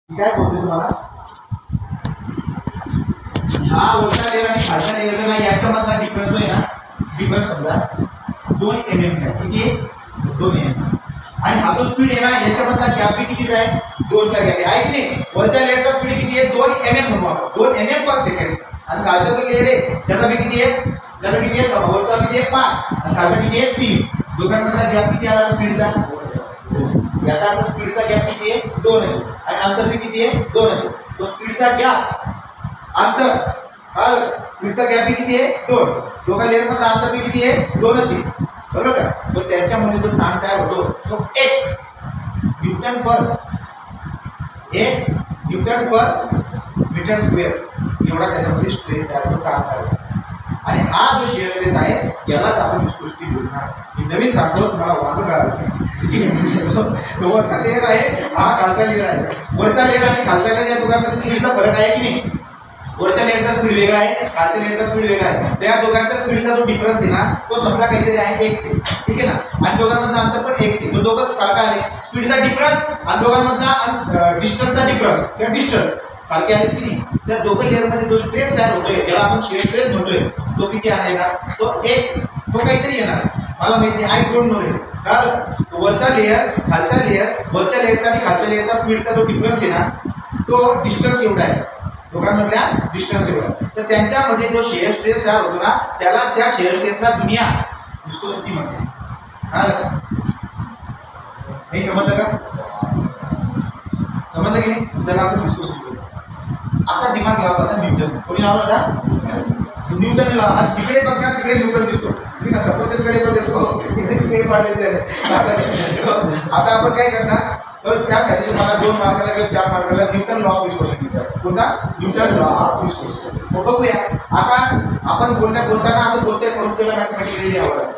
काय बोलतोय तुम्हाला, हा वरचा लेअर आणि खालचा लेअरला याच्या मधला डिफरन्स आहे ना, डिफरन्स समजा 2 mm आहे. किती आहे? 2 mm. आणि हा जो स्पीड आहे ना, याच्यामधला गॅप कितीचा आहे? 2 चा गॅप आहे की नाही. वरच्या लेअरचा स्पीड किती आहे? 2 mm म्हणू आपण, 2 mm पर सेकंड. आणि खालचा जो लेअर आहे त्याचा बी किती आहे? त्याचा किती आहे? वरचा किती आहे? 5 आणि खालचा किती आहे? 3. दोघांमधला गॅप किती आला स्पीडचा? याचा अर्थ स्पीडचा गॅप किती आहे? 2 आहे. आणि अंतर बी किती आहे? 2 आहे. तो स्पीडचा गॅप अंतर स्पीडचा गॅप बी किती आहे? 2. दोघा लेअर मधला अंतर बी किती आहे? 2च आहे. बरोबर का? तो त्यांच्यामध्ये जो ताण तयार होतो तो 1 न्यूटन पर मीटर स्क्वेअर एवढा त्याच्यामध्ये स्ट्रेस तयार होतो, ताण तयार होतो. आणि हा जो शिअर स्ट्रेस आहे यालाच आपण विस्कोसिटी बोलणार. ही नवीन सांगतो तुम्हाला, वाटतं का? वरचा लेअर आहे, हा खालचा लेअर आहे. वरचा लेअर आणि खालचा लेअर या दोघांमध्ये स्पीडचा फरक आहे की नाही? वरच्या लेअरचा स्पीड वेगळा आहे, खालच्या लेअरचा स्पीड वेगळा आहे. त्या दोघांच्या स्पीडचा जो डिफरन्स आहे ना, तो समजा काहीतरी आहे x आहे, ठीक आहे ना. आणि दोघांमधलं अंतर पण x आहे. तो दोघं सारखा आहे. स्पीडचा डिफरन्स आणि दोघांमधला डिस्टन्सचा डिफरन्स किंवा डिस्टन्स सारखे आहेत की नाही. त्या दोघं लेअरमध्ये जो स्ट्रेस तयार होतोय ज्याला आपण शिअर स्ट्रेस म्हणतोय, तो किती आहे ना? तो काहीतरी येणार. मला माहिती आहे, आय डोंट नो इट. कळलं? वरचा लेअर, खालचा लेअर, वरच्या लेअरचा आणि खालच्या लेअरचा स्पीडचा जो डिफरन्स आहे ना, तो डिस्टन्स एवढा आहे. दोघांमधल्या डिस्टन्स एवढा. तर त्यांच्यामध्ये जो शेअर स्ट्रेस तयार होतो ना, त्याला त्या शेअर स्ट्रेसला दुनिया विस्कोसिटी म्हणते. कळलं? नाही समजलं का? समजलं की नाही? त्याला आपण विस्कोसिटी बोलतो. असा दिमाग लावला होता न्यूटन. कोणी लावला होता? न्यूटन लावला. तिकडे बघणार, तिकडे न्यूटन दिसतो. सपोजकडे बघतो, तिकडे पाडले. आता आपण काय करणार? तर त्यासाठी तुम्हाला 2 मार्काला किंवा 4 मार्काला न्यूटन लॉ ऑफ विस्कोसिटी विचारतो. कोणता? Newton law of viscosity. मग बघूया. आता आपण बोलताना असं बोलतोय, म्हणून त्याला मॅथमॅटिकली आवडतं.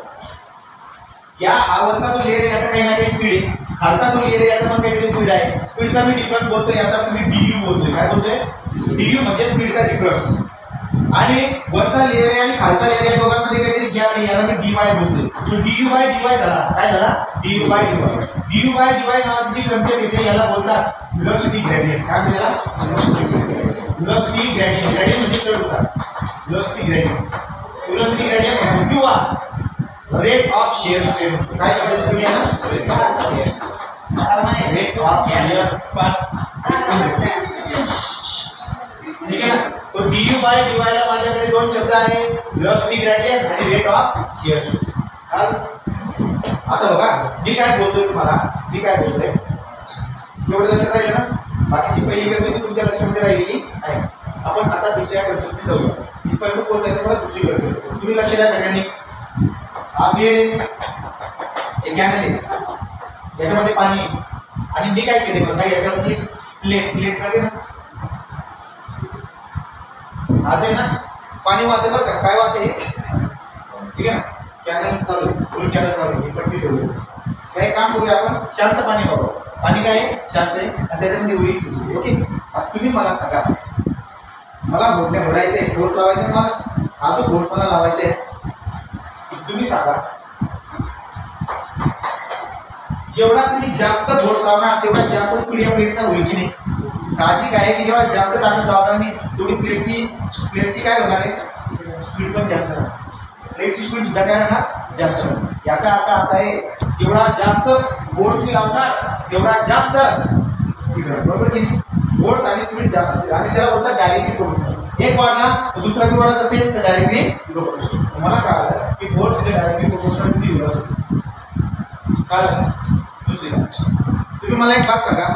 या आवडता जो लेअर आहे आता काही ना काही स्पीड आहे, खालचा जो लेअर आहे याचा पण काहीतरी स्पीड आहे. स्पीडचा मी डिफरन्स बोलतोय, याचा तुम्ही du बोलतोय. काय बोलतोय? du म्हणजे स्पीडचा डिफरन्स. आणि वरचा लेअर आहे आणि खालचा लेअर या दोघांमध्ये काहीतरी गॅप आहे, याला मी dy बोलतोय. तो du/dy झाला. काय झाला? du/dy. du/dy नावाची जी कन्सेप्ट येते याला बोलतात व्हेलॉसिटी ग्रेडियंट. काय म्हणतात? Velocity gradient. ग्रेडियंट म्हणजे चढ उतार. व्हेलॉसिटी ग्रेडियंट किंवा रेट ऑफ शिअर स्ट्रेस. काय शब्द तुम्ही रेट ऑफ शिअर पास, ठीक आहे ना. तो du/dy ला माझ्याकडे 2 शब्द आहे, व्हेलॉसिटी ग्रेडियंट आणि रेट ऑफ शिअर स्ट्रेस. आता बघा मी काय बोलतोय तुम्हाला, एवढं लक्षात राहिलं ना. बाकीची पहिली कन्सेप्ट तुमच्या लक्षामध्ये राहिलेली आहे. आपण आता दुसऱ्या कन्सेप्टमध्ये जाऊया. मी पहिलं बोलतोय मला दुसरी कन्सेप्ट. तुम्ही लक्ष द्या सगळ्यांनी. हा बेड आहे, एक कॅनल आहे, याच्यामध्ये पाणी. आणि मी काय केले बघा, याच्यावरती प्लेट मध्ये ना आते ना पाणी वाहते. बरं का? काय वाहते? ठीक आहे ना. कॅनल चालू, फुल कॅनल चालू, पट्टी ठेवली. काय काम करूया आपण? शांत पाणी बघू. पाणी काय आहे? शांत आहे आणि त्याच्यामध्ये होईल. ओके. आता तुम्ही मला सांगा, मला बोटने घोडायचं आहे, बोट लावायचं आहे मला. हा जो बोट मला लावायचा आहे, तुम्ही सांगा जेवढा तुम्ही जास्त बोट लावणार तेवढा जास्त स्पीड या प्लेटचा होईल की नाही? साहजिक आहे की जेव्हा जास्त ताकद लावणार नाही तेवढी प्लेटची काय होणार आहे? स्पीड पण जास्त राहणार. प्लेटची स्पीड सुद्धा काय राहणार? जास्त राहणार. याचा अर्थ असा आहे जेवढा जास्त बोट तुम्ही लावणार तेवढा जास्त, बरोबर की नाही? बोट आणि स्पीड जास्त. आणि त्याला बोलतात डायरेक्टली प्रोपोर्शनल. एक वाढला तर दुसरा बी वाढत असेल तर डायरेक्टली प्रोपोर्शनल. मला कळालं की बोट डायरेक्टली प्रोपोर्शनल किती होईल. कळलं? दुसरी तुम्ही मला एक बात सांगा,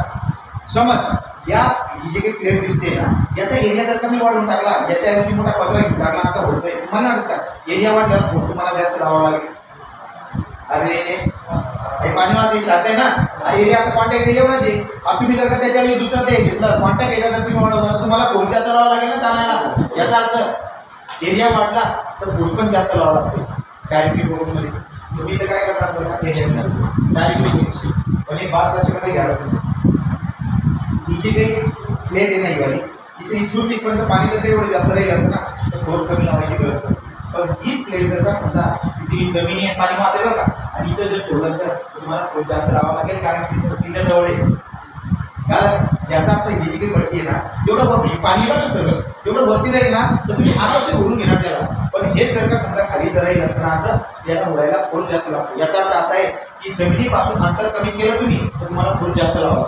समज या ही जे काही प्लेट दिसते ना, याचा एरिया जर कमी वाढवून टाकला, याच्याऐवजी मोठा पत्रा घेऊन टाकला, आता होतोय. तुम्हाला वाटतं का एरिया वाढला गोष्ट तुम्हाला जास्त लावावं लागेल? अरे हे पाणी वाहते शांत आहे ना, हा एरिया आता कॉन्टॅक्ट एरिया एवढाच आहे. तुम्ही जर का त्याच्याऐवजी दुसरा ते घेतलं, कॉन्टॅक्ट एरिया जर तुम्ही वाढवला तर तुम्हाला फोर्स जास्त लावावा लागेल ना ताणायला. याचा अर्थ एरिया वाढला तर फोर्स पण जास्त लावावा लागतो डायरेक्टली प्रोपोर्शनली. तुम्ही तर काय करणार बघा, एरिया डायरेक्टली. पण हे बात त्याच्यामध्ये घ्यायला पाहिजे. हिची काही प्लेट आहे नाही वाली, तिथे इथून तिथपर्यंत पाणी जर काही एवढं जास्त राहील असतं ना तर फोर्स कमी लावायची गरज नाही. पण हीच प्लेट जर का समजा तिथे जमिनी पाणी वाहते बघा, आणि इथं जर ठेवलं तर तुम्हाला फोर्स जास्त लावावं लागेल, कारण तिथं जवळ आहे. याचा अर्थ ही जी काही भरती आहे ना, जेवढं वरती पाणी येणार सगळं जेवढं वरती राहील ना तर तुम्ही आरामशीर ओढून घेणार त्याला. पण हेच जर का समजा खाली जर राहील असताना असं याला ओढायला फोर्स जास्त लागतो. याचा अर्थ असा आहे की जमिनीपासून अंतर कमी केलं तुम्ही तर तुम्हाला फोर्स जास्त लावा.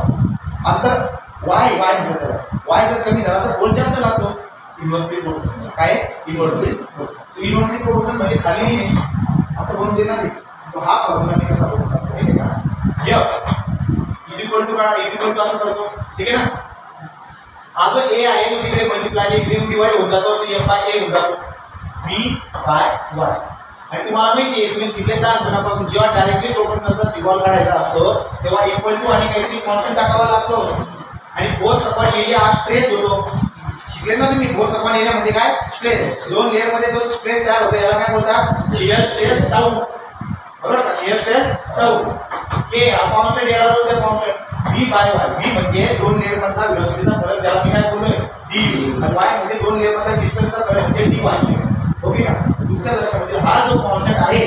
अंतर वाय म्हणतात त्याला, वाय जर कमी झाला तर फोर्स जास्त लागतो. इन्व्हर्सली प्रोपोर्शनल काय इन्व्हर्सली प्रोपोर्शनल म्हणजे खाली नाही असं बनवून देणार नाही. तो हा फॉर्म्युला मी कसा बनवतो माहिती आहे का, F इक्वल टू असं करतो, ठीक आहे ना. हा जो ए आहे तो तिकडे मल्टिप्लाय इकडे डिवाइड होऊन जातो, तो एफ बाय ए होऊन जातो बी बाय वाय. आणि तुम्हाला माहिती आहे तुम्ही शिकले लहानपणापासून जेव्हा डायरेक्टली प्रोपोर्शनलचा सिम्बॉल काढायचा असतो तेव्हा इक्वल टू आणि काहीतरी कॉन्स्टंट टाकावा लागतो. आणि फोर्स अपॉन एरिया हा स्ट्रेस होतो. शिकले ना तुम्ही, फोर्स अपॉन एरिया म्हणजे काय, स्ट्रेस. दोन लेअर मध्ये जो स्ट्रेस तयार होतो याला काय बोलतात, शियर स्ट्रेस टाऊ, बरोबर का. शियर स्ट्रेस टाऊ के हा कॉन्स्टंट याला जो त्या constant v by Y. v म्हणजे दोन लेअर मधला वेलोसिटीचा फरक ज्याला मी काय बोललोय du, आणि y म्हणजे दोन लेअर मधला डिस्टन्सचा फरक म्हणजे dy. ओके का. तुमच्या लक्षामध्ये हा जो कॉन्स्टंट आहे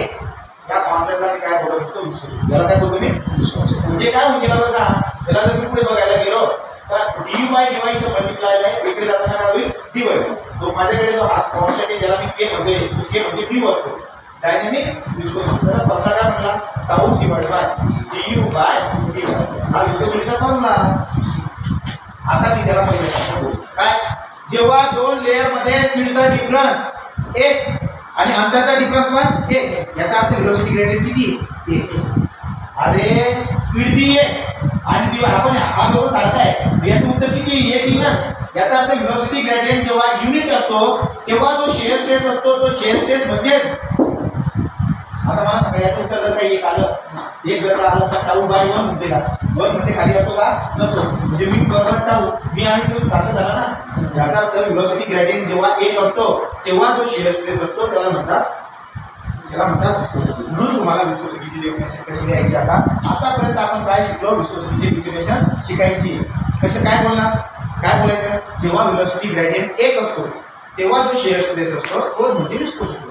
या कॉन्स्टंटला मी काय बोलतो, याला काय बोलतो मी म्हणजे काय होईल बरं का. याला जर मी पुढे बघायला गेलो तर du बाय dy इथं मल्टिप्लाय आहे, इकडे जाताना काय होईल dy. तो माझ्याकडे जो हा कॉन्स्टंट आहे ज्याला मी k म्हणतोय, तो k म्हणजे du असतो. डायनॅमिक विस्कोसिटीचा फॉर्म्युला काय म्हणला, tau divide by du by dy. हा विस्कोसिटीचा फॉर्म्युला. आता मी त्याला पहिले सांगतो काय, जेव्हा दोन लेअर मध्ये स्पीडचा डिफरन्स 1 आणि अंतरचा डिफरन्स पण 1, याचा अर्थ वेलोसिटी ग्रेडियंट किती 1. अरे स्पीड बी 1 आणि dy आपण हा दोघं सारखा आहे, याचं उत्तर किती 1 ना. याचा अर्थ वेलोसिटी ग्रेडियंट जेव्हा युनिट असतो तेव्हा जो शियर स्ट्रेस असतो तो शियर स्ट्रेस म्हणजेच, आता मला सांगा याचं उत्तर जर काही एक आलं, एक जर आलं तर टाऊ बाय 1 म्हणते का, 1 म्हणजे खाली असतो का नसतो, म्हणजे मी बरोबर टाऊ मी आणि तू सारखं झाला ना. याचा अर्थ वेलोसिटी ग्रेडियंट जेव्हा 1 असतो तेव्हा जो शियर स्ट्रेस असतो त्याला म्हणतात म्हणून तुम्हाला विस्कोसिटीची डेफिनेशन कशी द्यायची. आतापर्यंत आपण काय शिकलो, विस्कोसिटीची डेफिनेशन शिकायची. कसं काय बोलायचं, जेव्हा वेलोसिटी ग्रेडियंट 1 असतो तेव्हा जो शियर स्ट्रेस असतो तो म्हणजे विस्कोसिटी.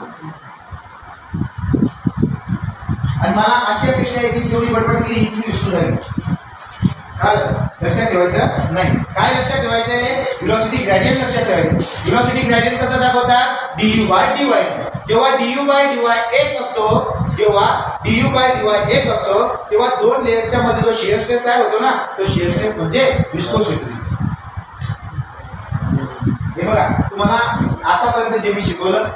आणि मला अशी अपेक्षा आहे की जेवढी बडबड केली ही विसरून झाली. काय लक्षात ठेवायचं नाही, काय लक्षात ठेवायचं आहे, वेलोसिटी ग्रेडियंट लक्षात ठेवायचं. वेलोसिटी ग्रेडियंट कसं दाखवतात, du बाय dy. जेव्हा du बाय dy 1 असतो, जेव्हा du बाय dy 1 असतो तेव्हा दोन लेअरच्या मध्ये जो शियर स्ट्रेस काय होतो ना, तो शियर स्ट्रेस म्हणजे विस्कोसिटी. हे बघा तुम्हाला आतापर्यंत जे मी शिकवलं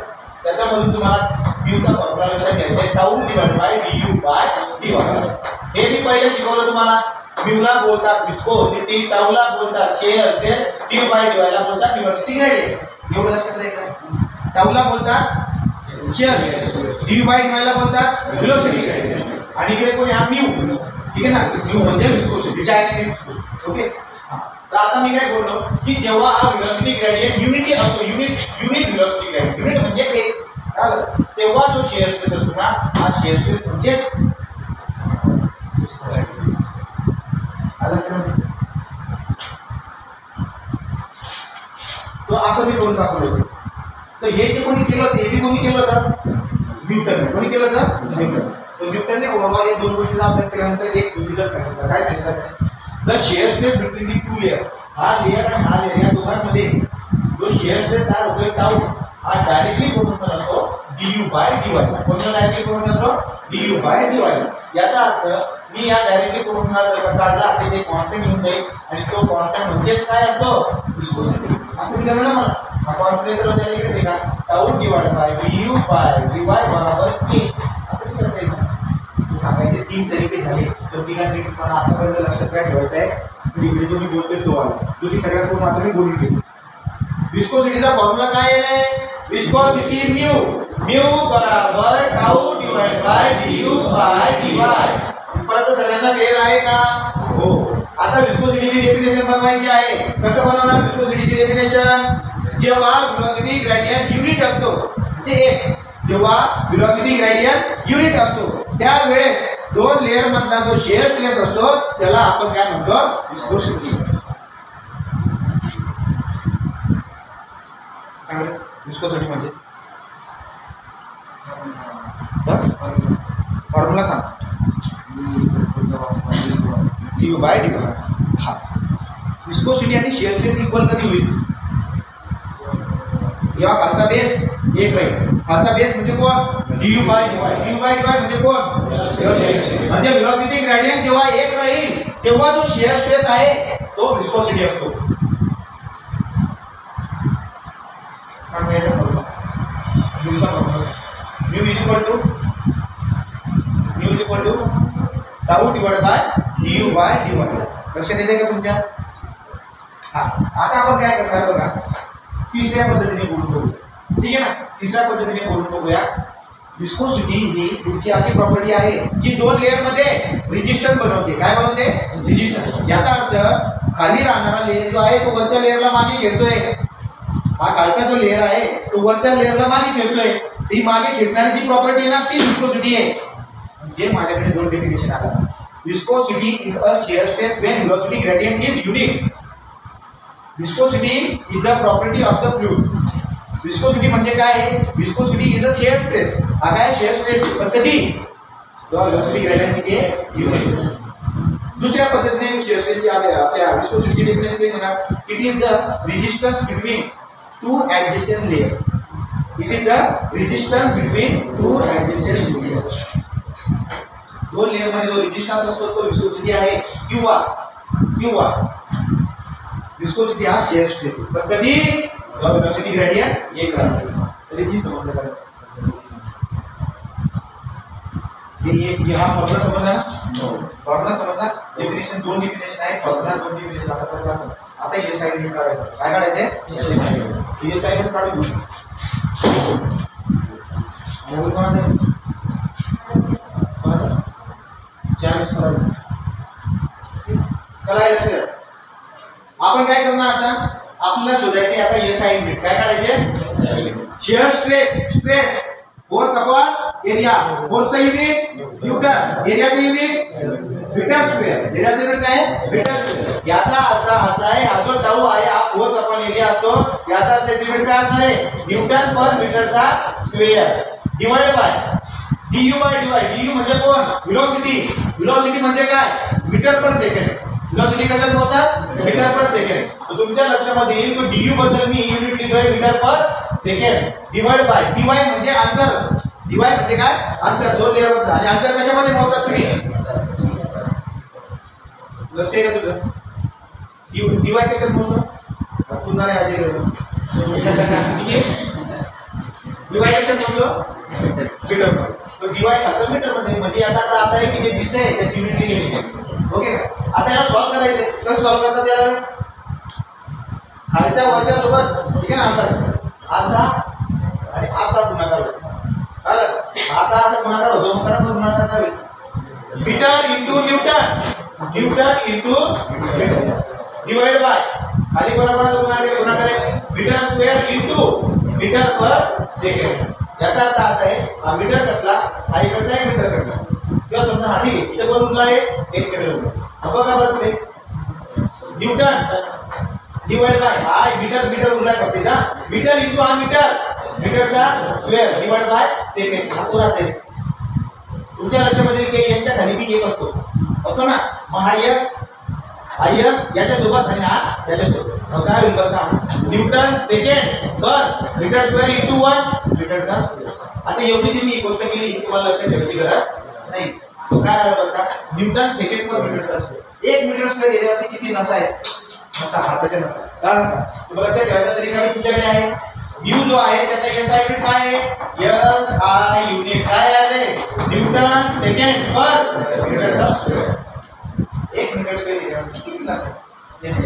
त्याच्यामधून तुम्हाला म्यूचा फॉर्म्युला लक्षात घ्यायचा आहे, tau divide by du by dy. हे मी पहिले शिकवलं तुम्हाला. म्यूला बोलतात विस्कोसिटी, टाऊला बोलतात shear stress, du by dy ला बोलतात वेलोसिटी ग्रेडियंट. एवढं लक्षात राहील. टाऊला बोलतात shear stress, du by dy ला बोलतात वेलोसिटी ग्रेडियंट. आणि इकडे कोणी हा म्यू, ठीक आहे ना, म्यू म्हणजे विस्कोसिटी, डायनॅमिक विस्कोसिटी. ओके. तर आता मी काय बोललो की जेव्हा हा वेलोसिटी ग्रेडियंट युनिटी असतो, युनिट वेलोसिटी ग्रेडियंट, युनिट म्हणजे 1, तेव्हा जो शियर स्ट्रेस असतो ना, हा शियर स्ट्रेस म्हणजेच तो असं मी करून दाखवलं. तर हे जे कोणी केलं ते बी कोणी केलं होतं, न्यूटन. कोणी केलं होतं, न्यूटन. तर न्यूटनने ओव्हरऑल या दोन गोष्टींचा अभ्यास केल्यानंतर एक रिझल्ट सांगितलं. काय सांगितलं, the shear stress between the two layer, हा लेअर आणि हा लेअर या दोघांमध्ये जो शियर स्ट्रेस तयार होतोय टाऊ, हा डायरेक्टली प्रोपोर्शनल असतो du बाय dy. कोणता डायरेक्टली प्रोपोर्शनल असतो, du बाय dy. याचा अर्थ मी या डायरेक्टली प्रोपोर्शनल जर काढला तर ते कॉन्स्टंट येऊन जाईल आणि तो कॉन्स्टंट म्हणजेच काय असतो, विस्कोसिटी. असं मी म्हणलं मला हा कॉन्स्टंट जर त्याला इकडे देखा, tau divide by du by dy बरोबर k. असं मी करता येईल. सांगायचे 3 तरीके झाले. तर तिघांनी मला आतापर्यंत लक्षात काय ठेवायचं आहे, इकडे जो मी बोलतोय तो आला, जो की सगळ्यात पूर्ण आता मी बोलून घेतो. विस्कोसिटीचा फॉर्म्युला काय आहे, विस्कोसिटी म्यू बराबर tau divide by du by dy. परत सगळ्यांना क्लिअर आहे का, हो. आता विस्कोसिटीची डेफिनेशन बनवायची आहे. कसं बनवणार विस्कोसिटीची डेफिनेशन, जेव्हा वेलोसिटी ग्रेडियंट युनिट असतो म्हणजे 1, जेव्हा वेलोसिटी ग्रेडियंट युनिट असतो त्यावेळेस दोन लेअर मधला जो शियर स्ट्रेस असतो त्याला आपण काय म्हणतो, विस्कोसिटी. सांगा विस्कोसिटी म्हणजे फॉर्म्युला सांग, du बाय dy. हा शिअर स्ट्रेस इक्वल कधी होईल? जेव्हा खालचा बेस एक राहील. खालचा बेस म्हणजे कोण? du by dy. du by dy म्हणजे कोण? म्हणजे व्हेलॉसिटी ग्रेडियंट जेव्हा एक राहील तेव्हा जो शिअर स्ट्रेस आहे तो विस्कोसिटी असतो. Mu is equal to tau divide by du by dy. लक्षात येते का तुमच्या? हा, आता आपण काय करणार बघा, तिसऱ्या पद्धतीने बोलून बघू. ठीक आहे ना? तिसऱ्या पद्धतीने बोलून बघूया. विस्कोसिटी ही तुमची अशी प्रॉपर्टी आहे की दोन लेअर मध्ये रेजिस्टन्स बनवते. काय बनवते? रेजिस्टन्स. याचा अर्थ खाली राहणारा लेअर जो आहे तो वरच्या लेअरला मागे घेतोय. हा खालचा जो लेअर आहे तो वरच्या लेअरला मागे खेचतोय. ती मागे खेचणारी जी प्रॉपर्टी आहे ना ती विस्कोसिटी आहे. जे माझ्याकडे दोन डेफिनेशन आला. Viscosity is a shear stress when velocity gradient is unique. Viscosity is the property of the fluid. Viscosity म्हणजे काय आहे? Viscosity is a shear stress. हा काय शिअर स्ट्रेस पण कधी? जेव्हा व्हेलॉसिटी ग्रेडियंट किती आहे? युनिक. दुसऱ्या पद्धतीने शिअर स्ट्रेस आपल्या विस्कोसिटीची डेफिनेशन काय देणार? It is the resistance between to adjacent layer. It is the resistance between to adjacent layer. दोन लेयर मध्ये जो रेजिस्टन्स असतो तो विस्कोसिटी आहे. किंवा विस्कोसिटी हा शिअर स्ट्रेस आहे. पण कधी? जेव्हा व्हेलॉसिटी ग्रेडियंट एक राहते. तरी ती समजलं का? हे हा फॉर्म्युला समजला ना? फॉर्म्युला समजला. डेफिनेशन दोन डेफिनेशन आहे. फॉर्म्युला दोन डेफिनेशन. आता फक्त असं आता हे साइड यूनिट काढायचं. काय काढायचे? हे साइड यूनिट काढून घेऊ. आपण काय करणार आता? आपल्याला शोधायचे याचा एसआय युनिट. काय काढायचे? Shear stress force upon area. फोर्सचा युनिट न्यूटन. एरियाचा युनिट मीटर स्क्वेअर. एरियाचा युनिट काय आहे? Metre square. याचा अर्थ असा आहे हा जो टाऊ आहे हा फोर्स अपॉन एरिया असतो. याचा अर्थ त्याचे युनिट काय असणार आहे? न्यूटन पर मीटरचा square divide by du by dy. du म्हणजे कोण? व्हेलॉसिटी. व्हेलॉसिटी म्हणजे काय? Metre per second. व्हेलॉसिटी कशात होतात? Metre per second. तर तुमच्या लक्षामध्ये येईल की du बद्दल मी युनिट लिहितोय metre per second divide by dy म्हणजे अंतर. dy म्हणजे काय? अंतर. दोन लेअर मध्ये. आणि अंतर कशामध्ये मोजतात तुम्ही? लक्ष आहे का तुझं? dy कशात मोजतो? पुन्हा नाही आले. ठीक आहे. dy कशात मोजतो? मीटर पर. तो dy सारखं मीटर मध्ये याचा अर्थ असा आहे की जे दिसतंय त्याची युनिट लिहिलेली आहे. ओके का? आता याला सॉल्व करायचं. कसं सॉल्व करतात याला? खालच्या वरच्या सोबत ठीक आहे ना? असा आणि असा गुणाकार होतो. असा गुणाकार होतो. मग गुणाकार काय होईल? Metre into newton. Newton into divide by खाली कोणाकोणाचा गुणाकार आहे? Metre square into metre per second. याचा अर्थ असा आहे हा मीटर कटला हा इकडचा एक मीटर कटला किंवा समजा हा ठीक आहे इथे कोण उरला आहे? एक मीटर उरला. बघा बरं पुढे न्यूटन डिवाइड बाय हा मीटर उरलाय फक्त ना. मीटर इंटू हा मीटरचा स्क्वेअर डिवाइड बाय सेकंड असं राहते. तुमच्या लक्षामध्ये की यांच्या खाली बी एक असतो ना. मग हा यस याच्यासोबत आणि हा याच्यासोबत. मग काय होईल बरं का? न्यूटन सेकंड पर मीटर स्क्वेअर इंटू 1 मीटरचा स्क्वेअर. आता एवढी जी मी गोष्ट केली तुम्हाला लक्षात ठेवायची गरज नाही. तो काय झालं बरं का? न्यूटन सेकंड पर मीटरचा स्क्वेअर. 1 मीटर स्क्वेअर एरियावरती किती नसा आहे? नसा. हाताच्या नसा. का तुम्हाला लक्षात ठेवायचा तरीका तुमच्याकडे आहे. u जो आहे त्याचा एसआय युनिट काय आहे? एसआय युनिट काय आहे? न्यूटन सेकंड पर मीटरचा स्क्वेअर. 1 मीटर स्क्वेअर एरियावरती किती नसा आहे?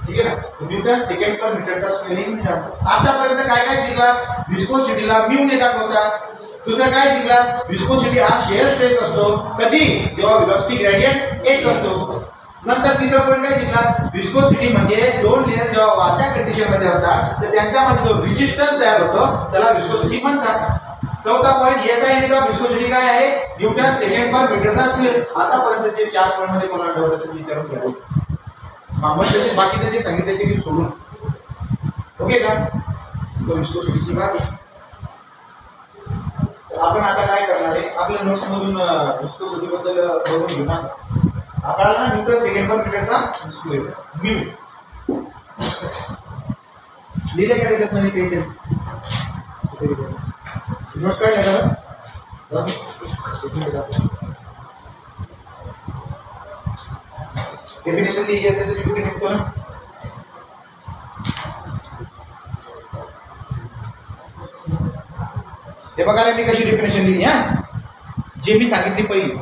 ठीक आहे ना? न्यूटन सेकंड पर मीटरचा स्क्वेअर हे मीटर. आतापर्यंत काय काय शिकला? विस्कोसिटीला म्यू ने दाखवतात. दुसरं काय शिकला? विस्कोसिटी हा शिअर स्ट्रेस असतो. कधी? जेव्हा व्हेलॉसिटी ग्रेडियंट एक असतो. नंतर तिसरा पॉईंट काय शिकला? विस्कोसिटी म्हणजे दोन लेयर जेव्हा वाहत्या कंडिशन मध्ये असतात तर त्यांच्यामध्ये जो रेजिस्टन्स तयार होतो त्याला विस्कोसिटी म्हणतात. चौथा point SI unit of viscosity काय आहे? न्यूटन सेकंड पर मीटरचा स्क्वेअर. आतापर्यंत जे 4 पॉईंट मध्ये कोणाला डाऊट असेल विचारून घ्या. म्हणजे बाकीचे जे सांगितले ते सोडून. ओके का? तो विस्कोसिटीची बात. आपण आता काय करणार आहे? आपल्या नोट्स मधून विस्कोसिटी बद्दल बघून घेऊ ना. आपल्याला न्यूटन सेकंड पर मीटरचा स्क्वेअर म्यू लिहिले का त्याच्यात म्हणजे काहीतरी नोट्स काढल्या का डेफिनेशन लिहिली असेल तर कुठे निघतो ना हे बघा मी कशी डेफिनेशन लिहिली हा जे मी सांगितली पहिली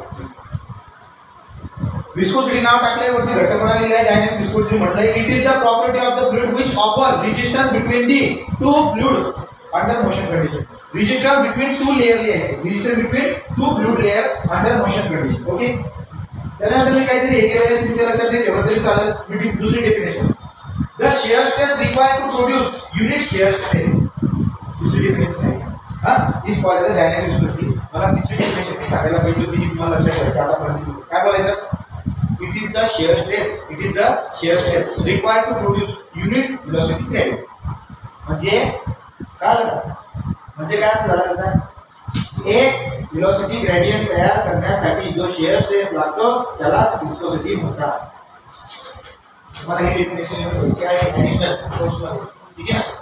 विस्कोसिटी नाव टाकल्यावरती घटक लिहिला आहे डायनॅमिक विस्कोसिटी म्हटलंय it is the property of the fluid which offer resistance between the two fluid under motion condition resistance between two layer आहे resistance between two fluid layer under motion condition okay त्यानंतर मी काहीतरी हे केलं आहे तुमच्या लक्षात नाही ठेवलं तरी चालेल मी दुसरी definition the shear stress required to produce unit shear stress दुसरी डेफिनेशन आहे हा is called the dynamic viscosity मला तिसरी डेफिनेशन सांगायला पाहिजे होती तुम्हाला लक्षात ठेवायचं आता काय बोलायचं it is the shear stress required to produce unit velocity gradient म्हणजे काय झालं म्हणजे काय अर्थ झाला त्याचा एक velocity gradient तयार करण्यासाठी जो shear stress लागतो त्यालाच viscosity म्हणतात तुम्हाला हे डेफिनेशन घ्यायचे आहे ऍडिशनल कोर्समध्ये ठीक आहे ना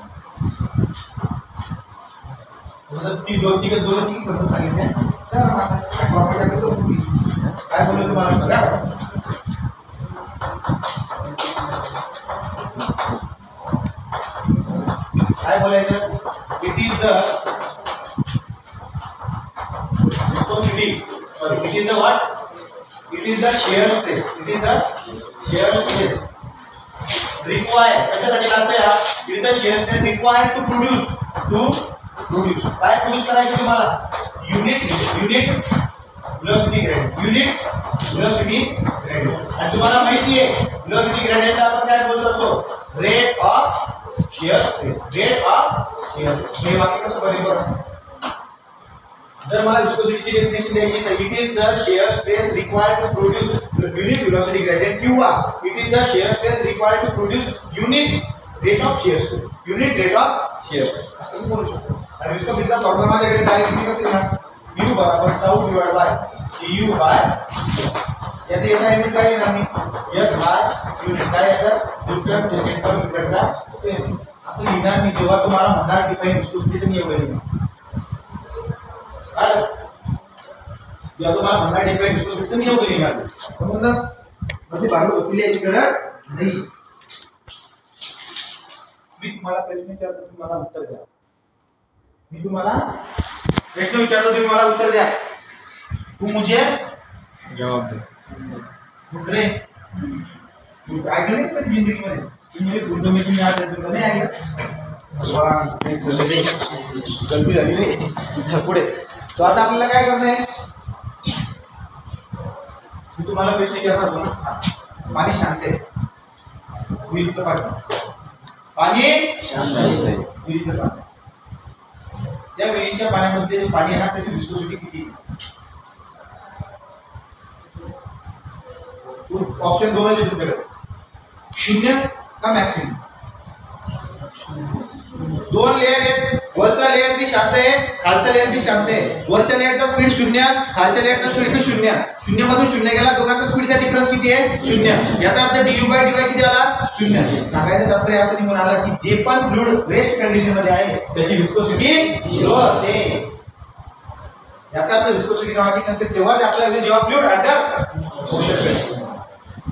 मतलब ती दोन तीन शब्द सांगितले तर आता प्रॉपर्टी काय बोललो तुम्हाला बघा काय बोलायचं it is the viscosity or it is the what it is the shear stress required कशासाठी लागतो या it is the shear stress required to produce काय प्रोड्यूस करायचं तुम्हाला युनिट velocity gradient आणि तुम्हाला माहिती आहे velocity gradient आपण काय बोलतो असतो रेट ऑफ शियर हे वाक्य कसं बनेल बघा जर मला विस्कोसिटीची डेफिनेशन द्यायची तर it is the shear stress required to produce unit velocity gradient किंवा it is the shear stress required to produce unit rate of shear stress असं बोलू शकतो आणि विस्कोसिटीचा फॉर्म्युला माझ्याकडे डायरेक्टली कसं लिहिणार u बराबर tau divide by du by याचे एसआय युनिट काय लिहिणार मी s बाय युनिट काय असं न्यूटन सेकंड पर मीटरचा असं लिहिणार मी जेव्हा तुम्हाला म्हणणार डिफाइन विस्कोसिटी तर एवढं लिहिणार काय जेव्हा तुम्हाला म्हणणार डिफाइन विस्कोसिटी तर एवढं लिहिणार समजलं म्हणजे बाहेर होती याची गरज नाही मी तुम्हाला प्रश्न विचारतो तुम्हाला उत्तर द्या मी तुम्हाला प्रश्न विचारतो तुम्ही मला उत्तर द्या तू मुझे जवाब दे मुकरे तू काय केलं कधी जिंदगीमध्ये तुम्ही बोलतो मी तुम्ही आज तुला नाही ऐकलं भगवान गलती झाली रे पुढे तो आता आपल्याला काय करणं आहे मी तुम्हाला प्रश्न विचारणार पाणी शांत आहे विहिरीचं पाणी शांत आहे विहिरीचं शांत आहे त्या विहिरीच्या पाण्यामध्ये पाणी आहे ना त्याची विस्कोसिटी किती ऑप्शन दोन आहे तुमच्याकडे 0 का मॅक्सिमम दोन लेयर आहेत वरचा लेयर ती शांत आहे खालचा लेयर ती शांत आहे वरच्या लेयरचा स्पीड 0 खालच्या लेयरचा स्पीड भी 0 मधून 0 गेला दोघांचा स्पीडचा डिफरन्स किती आहे 0 याचा अर्थ du/dy किती आला 0 सांगायचं तात्पर्य असं निघून आला की जे पण फ्लुइड रेस्ट कंडिशन मध्ये आहे त्याची विस्कोसिटी 0 असते याचा अर्थ विस्कोसिटी नावाची कन्सेप्ट तेव्हाच आपल्याला जेव्हा फ्लुइड अंडर मोशन कंडिशन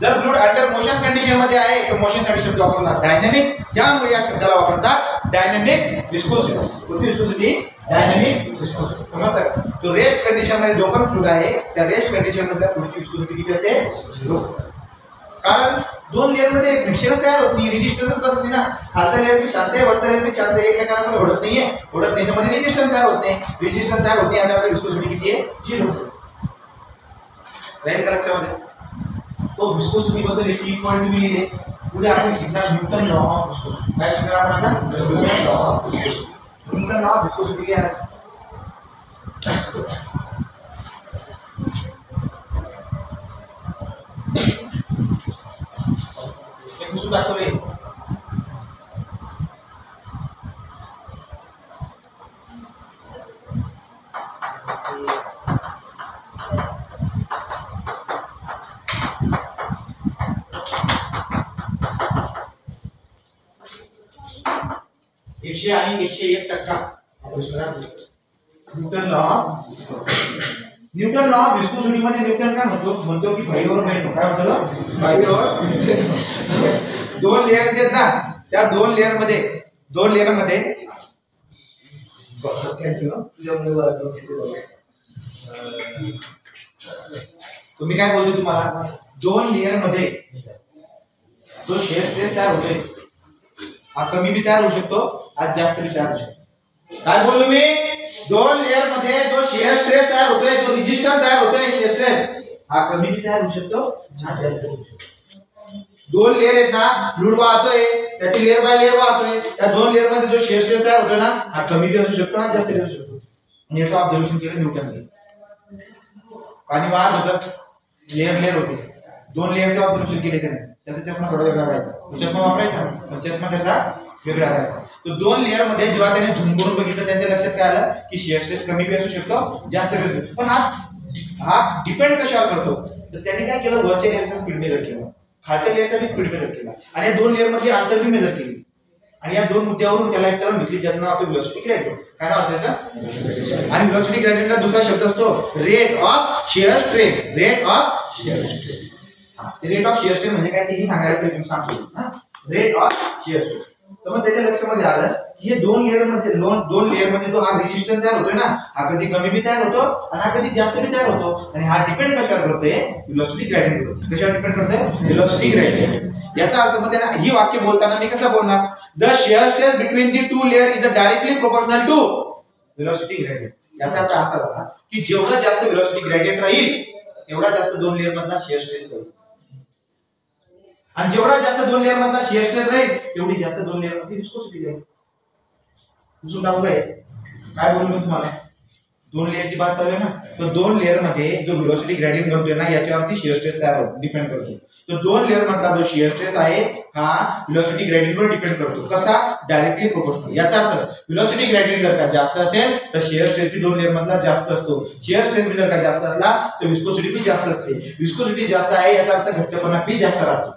जर फ्लुइड अंडर मोशन कंडिशन मध्ये आहे तर मोशन कंडिशन वापरला डायनॅमिक त्यामुळे या शब्दाला वापरतात डायनॅमिक विस्कोसिटी कोणती विस्कोसिटी डायनॅमिक विस्कोसिटी समजतं तो रेस्ट कंडिशन मध्ये जो पण फ्लुइड आहे त्या रेस्ट कंडिशन मधल्या फ्लुइडची विस्कोसिटी किती असते 0 कारण दोन लेयर मध्ये फ्रिक्शन तयार होत नाही रेजिस्टन्स असते ना खालचा लेयर भी शांत आहे वरचा लेयर भी शांत आहे एकमेकांमध्ये ओढत नाहीये त्यामध्ये रेजिस्टन्स तयार होत नाही आणि आपली विस्कोसिटी किती आहे 0 राईट का लक्षामध्ये तो विस्कोसिटी बद्दल एक पॉइंट मी लिहिले पुढे आपण शिकणार न्यूटन लॉ ऑफ विस्कोसिटी काय शिकणार आपण आता न्यूटन लॉ ऑफ विस्कोसिटी काय आहे एक दुसरं दाखवले 100 आणि 101%. न्यूटन लॉ ऑफ विस्कोसिटी मध्ये न्यूटन काय म्हणतो की बाह्यवर नाही काय म्हणतो बाह्यवर दोन लेयर आहेत ना, त्या दोन लेयर मध्ये तुम्ही काय बोलतो तुम्हाला दोन लेयर मध्ये जो शेअर स्ट्रेस तयार होतोय हा कमी भी तयार होऊ शकतो, आज जास्त भी तयार होऊ शकतो. काय बोललो मी? दोन लेयर मध्ये जो शेअर स्ट्रेस तयार होतोय, जो रेजिस्टन्स तयार होतोय शेअर स्ट्रेस हा कमी भी तयार होऊ शकतो, जास्त होऊ शकतो. दोन लेयर आहेत ना, फ्लूइड वाहतोय, त्याची लेयर बाय लेयर वाहतोय, त्या दोन लेयर मध्ये जो शेअर स्ट्रेस तयार होतोय ना हा कमी भी असू शकतो, हा जास्त भी असू शकतो. आणि याचं ऑब्झर्वेशन केलं न्यूटनने. पाणी वाहत होतं, लेयर होते, दोन लेयरचं ऑब्झर्वेशन केले त्याने. त्याचा चष्मा थोडा वेगळा राहायचा, चष्मा वापरायचा पण चष्मा त्याचा वेगळा राहायचा. तो दोन लेयर मध्ये जेव्हा त्याने झूम करून बघितलं त्यांच्या लक्षात काय आलं की शेअर स्ट्रेस कमी भी असू शकतो, जास्त भी असू शकतो. पण हा डिपेंड कशावर करतो? तर त्याने काय केलं, वरच्या लेयरचा स्पीड मेजर केला, खालच्या लेयरचा स्पीड मेजर केला आणि या दोन लेयर मध्ये अंतर भी मेजर केली. आणि या दोन मुद्द्यावरून त्याला एक टर्म भेटली ज्याचं नाव आहे व्हेलॉसिटी ग्रेडियंट. काय नाव आहे त्याचं? आणि व्हेलॉसिटी ग्रेडियंटचा दुसरा शब्द असतो rate of share strain. Rate of share strain. Rate of share strain म्हणजे काय ते सांगायला तुम्ही सांगतो. Rate of share strain. तर मग त्याच्या लक्षामध्ये आलं की हे दोन लेयर मध्ये जो हा रेजिस्टन्स तयार होतोय ना हा कधी कमी भी तयार होतो आणि हा कधी जास्त भी तयार होतो. आणि हा डिपेंड कशावर करतोय? Velocity gradient. कशावर डिपेंड करतोय? Velocity gradient. याचा अर्थ मग त्याला ही वाक्य बोलताना मी कसं बोलणार? The shear stress between the two layer is directly proportional to velocity gradient. याचा अर्थ असा झाला की जेवढा जास्त व्हेलॉसिटी ग्रेडियंट राहील तेवढा जास्त दोन लेयर मधला शेअर स्ट्रेस राहील, आणि जेवढा जास्त दोन लेयर मधला शेअर स्ट्रेस राहील तेवढी जास्त दोन लेयर मध्ये विस्कोसिटी राहील. समजून टाकू काय बोललो मी तुम्हाला? दोन लेयरची बात चालू आहे ना, तर दोन लेयर मध्ये जो व्हेलॉसिटी ग्रेडियंट बनतोय ना याच्यावरती शेअर स्ट्रेस तयार होतो, डिपेंड करतो. तो दोन लेयर मधला जो शेअर स्ट्रेस आहे हा व्हेलॉसिटी ग्रेडियंट वर डिपेंड करतो. कसा? Directly proportional. याचा अर्थ व्हेलॉसिटी ग्रेडियंट जर का जास्त असेल तर शेअर स्ट्रेस भी दोन लेयर मधला जास्त असतो. शेअर स्ट्रेस जर का जास्त असला तर विस्कोसिटी भी जास्त असते. विस्कोसिटी जास्त आहे याचा अर्थ घट्टपणा भी जास्त राहतो.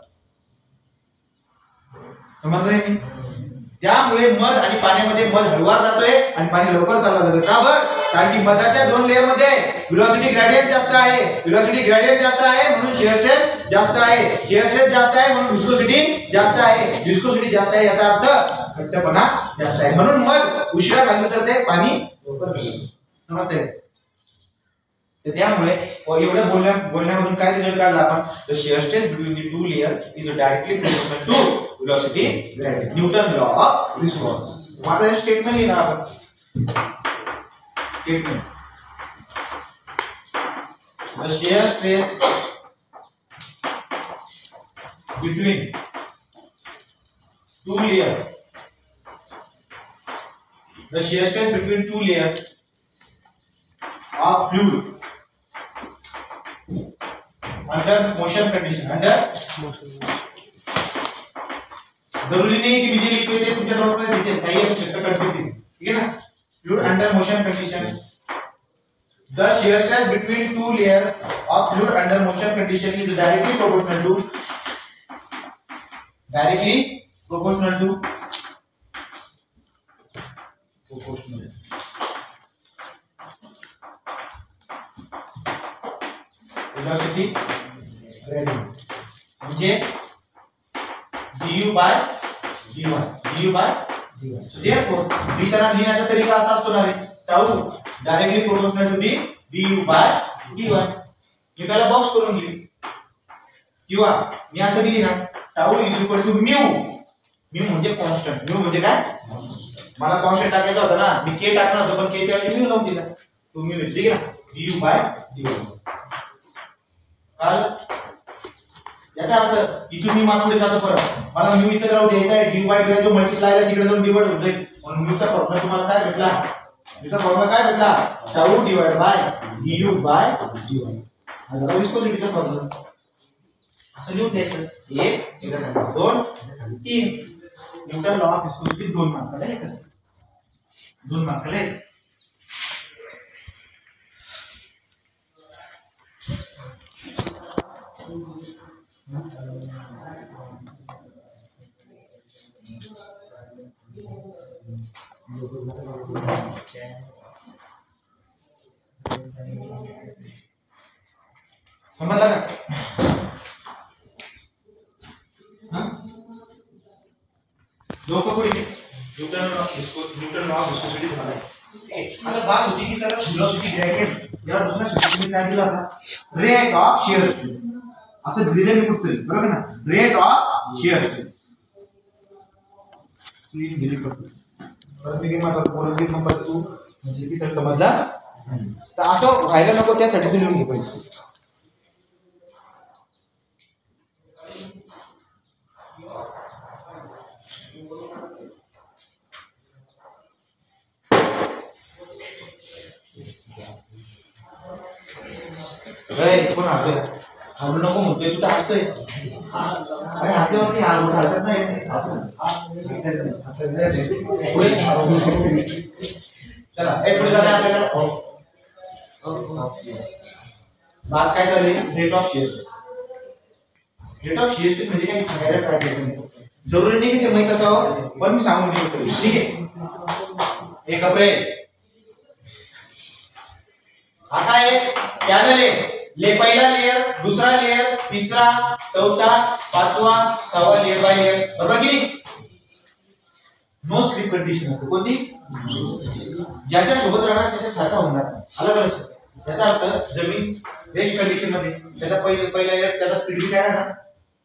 समजलंय मी? त्यामुळे मध आणि पाण्यामध्ये मध हळूवार जातोय आणि पाणी लवकर चालला जातोय. का बरं? कारण की मधाच्या दोन लेयर मध्ये व्हेलॉसिटी ग्रेडियंट जास्त आहे. व्हेलॉसिटी ग्रेडियंट जास्त आहे म्हणून शेअर स्ट्रेस जास्त आहे. शेअर स्ट्रेस जास्त आहे म्हणून विस्कोसिटी जास्त आहे. विस्कोसिटी जास्त आहे याचा अर्थ घट्टपणा जास्त आहे. म्हणून मध उशिरा खाली उतरते, पाणी लवकर खाली. समजतंय? तर त्यामुळे एवढ्या बोलण्यामधून काय रिझल्ट काढला आपण? The shear stress between the two layer is directly proportional to velocity gradient. Newton law of response. आता हे स्टेटमेंट लिहिणार आपण. Statement. The shear stress between two layer. The shear stress between two layer of fluid under motion condition. जरूरी नहीं कि मुझे लिखते थे तुमच्या नोट मध्ये दिसेल, काही असू शकतं कन्सेप्ट. ठीक आहे ना? fluid under motion condition. The shear stress between two layer of fluid under motion condition is directly proportional to velocity gradient. म्हणजे du by dy. Therefore d चा लिहिण्याचा तरीका असा असतो ना रे, tau directly proportional to du by dy. मी पहिला बॉक्स करून घेईल किंवा मी असं लिहिलं ना, tau is equal to mu. Mu म्हणजे कॉन्स्टंट. म्यू म्हणजे काय? मला कॉन्स्टंट टाकायचा होता ना, मी के टाकणार होतो पण के च्या ऐवजी म्यू लावून दिला. तो म्यू लिहिला. ठीक आहे ना? du by dy. याचा अर्थ इथून मी मागपुढे जातो परत, मला म्यू इथे राहू द्यायचा आहे. डी बाय डी जो मल्टिप्लायला तिकडे जाऊन डिवाइड होत जाईल. म्हणून म्यूचा फॉर्म्युला तुम्हाला काय भेटला? म्यूचा फॉर्म्युला काय भेटला? Tau divide by D U by. D विस्कोसिटीचा फॉर्म्युला असं लिहून द्यायचं. 1 2 3. न्यूटन लॉ ऑफ विस्कोसिटी 2 मार्काला येतं. 2 मार्काला येतं. समजला का? डोकं कुठे? न्यूटन लॉ ऑफ विस्कोसिटी झालाय. आता बात होती की त्याला व्हेलॉसिटी ग्रेडियंट याला दुसरा शब्द मी काय दिला होता? Rate of shear stress. असं लिहिलं मी कुठतरी, बरोबर ना? Rate of shear stress. Clean delete करतो. परत मी माझा पॉलिसी नंबर 2 म्हणजे की सर समजला? तर असं व्हायला नको त्यासाठी तू लिहून घे पाहिजे. कोण हसतोय? हसू नको म्हणतोय, तू तर हसतोय. अरे हसल्यावरती हसत नाही. पुढे चला पुढे जाऊया आपल्याला. बात काय चालली? Rate of shear. Rate of shear म्हणजे काही सांगायला काय जरुरी नाही की ते माहित असावं, पण मी सांगून देतो. ठीक आहे. 1 एप्रिल आता आहे पॅनल आहे. पहिला लेयर, दुसरा लेयर, तिसरा, चौथा, पाचवा, 6वा लेयर बाय लेयर. बरोबर की नाही? नो स्लिप कंडिशन असते. कोणती? ज्याच्या सोबत राहणार त्याच्या सारखा होणार. अलग अलग. याचा अर्थ जमीन रेस्ट कंडिशन मध्ये त्याचा पहिला लेयर त्याचा स्पीड काय राहणार?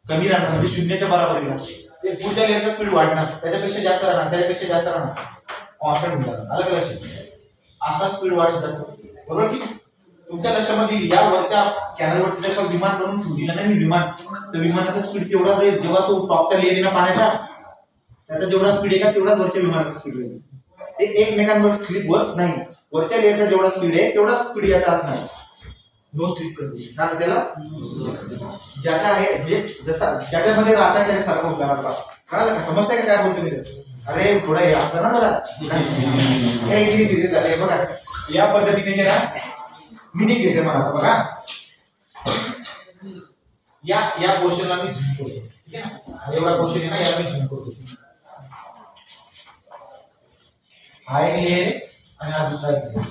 कमी राहणार, म्हणजे 0च्या बरोबरीला. ते पुढच्या लेयरचा स्पीड वाढणार, त्याच्यापेक्षा जास्त राहणार, त्याच्यापेक्षा जास्त राहणार. कॉन्स्टंट होणार. अलग अलग. असा स्पीड वाढत जातो. बरोबर की? तुमच्या लक्षामध्ये या वरच्या कॅनलवर जर विमान बनवून ठेवलं नाही मी विमान, तर विमानाचा स्पीड तेवढाच राहील जेव्हा तो टॉपच्या लेअरला पाण्याचा त्याचा जेवढा स्पीड आहे का तेवढाच वरच्या विमानाचा स्पीड राहील. ते एकमेकांवर स्लिप होत नाही. वरच्या लेअरचा जेवढा स्पीड आहे तेवढाच स्पीड याचा असणार. No slip condition. कारण त्याला ज्याचा आहे म्हणजे जसा ज्याच्यामध्ये राहता त्याच्यासारखं होणार आपला. कळलं का? समजतंय का काय बोलतो मी? अरे थोडा हे असं ना जरा हे बघा या पद्धतीने जे ना मीनिंग घेते मला. बघा या पोर्शनला मी झूम करतो. ठीक आहे ना? एवढा पोर्शन आहे ना, याला मी झूम करतो. हा एक लेयर आणि हा दुसरा एक लेयर.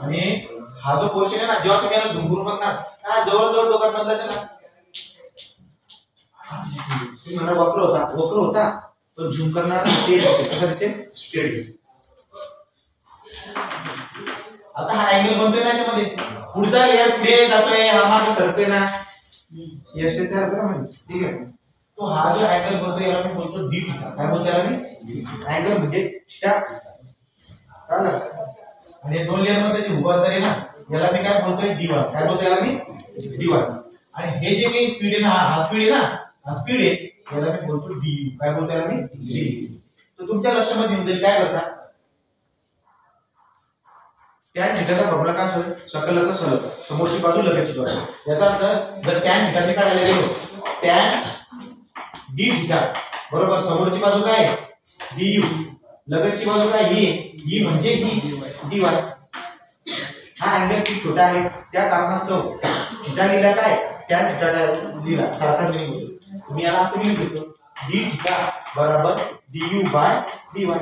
आणि हा जो पोर्शन आहे ना, जेव्हा तुम्ही याला झूम करून बघणार हा जवळ दोघांमधला आहे ना, तुम्हाला वक्र होता तो झूम करणार स्ट्रेट होते. कसा दिसेल? स्ट्रेट दिसेल. आता हा अँगल बनतोय ना याच्यामध्ये, पुढचा लेयर पुढे जातोय, हा मागे सरतोय ना, यश तयार होतो ना. ठीक आहे. तो हा जो अँगल बनतोय याला मी बोलतो डी थीटा. काय बोलतो याला मी? अँगल म्हणजे थीटा. कळलं? आणि दोन लेयर मध्ये जे उभं अंतर आहे ना याला मी काय बोलतोय? D Y. काय बोलतो याला मी? D Y. आणि हे जे काही स्पीड आहे ना, हा स्पीड आहे ना, हा स्पीड आहे याला मी बोलतो डी यू. काय बोलतो याला मी? D you. तर तुमच्या लक्षामध्ये येऊन जाईल काय करता? टॅन थीटाचा फॉर्म्युला काय असेल? सकलक सलग, समोरची बाजू लगतची बाजू. याचा अर्थ जर टॅन थीटाचे काय झाले गेलो, टॅन डी थीटा बरोबर समोरची बाजू काय? D you. लगतची बाजू काय? ही म्हणजे ही डी वाय. हा अँगल खूप छोटा आहे त्या कारणास्तव थीटा लिहिला काय? टॅन थीटा काय लिहिला सारखा मिनिंग होतो. तुम्ही याला असं लिहू शकतो डी थीटा बरोबर D U by D Y.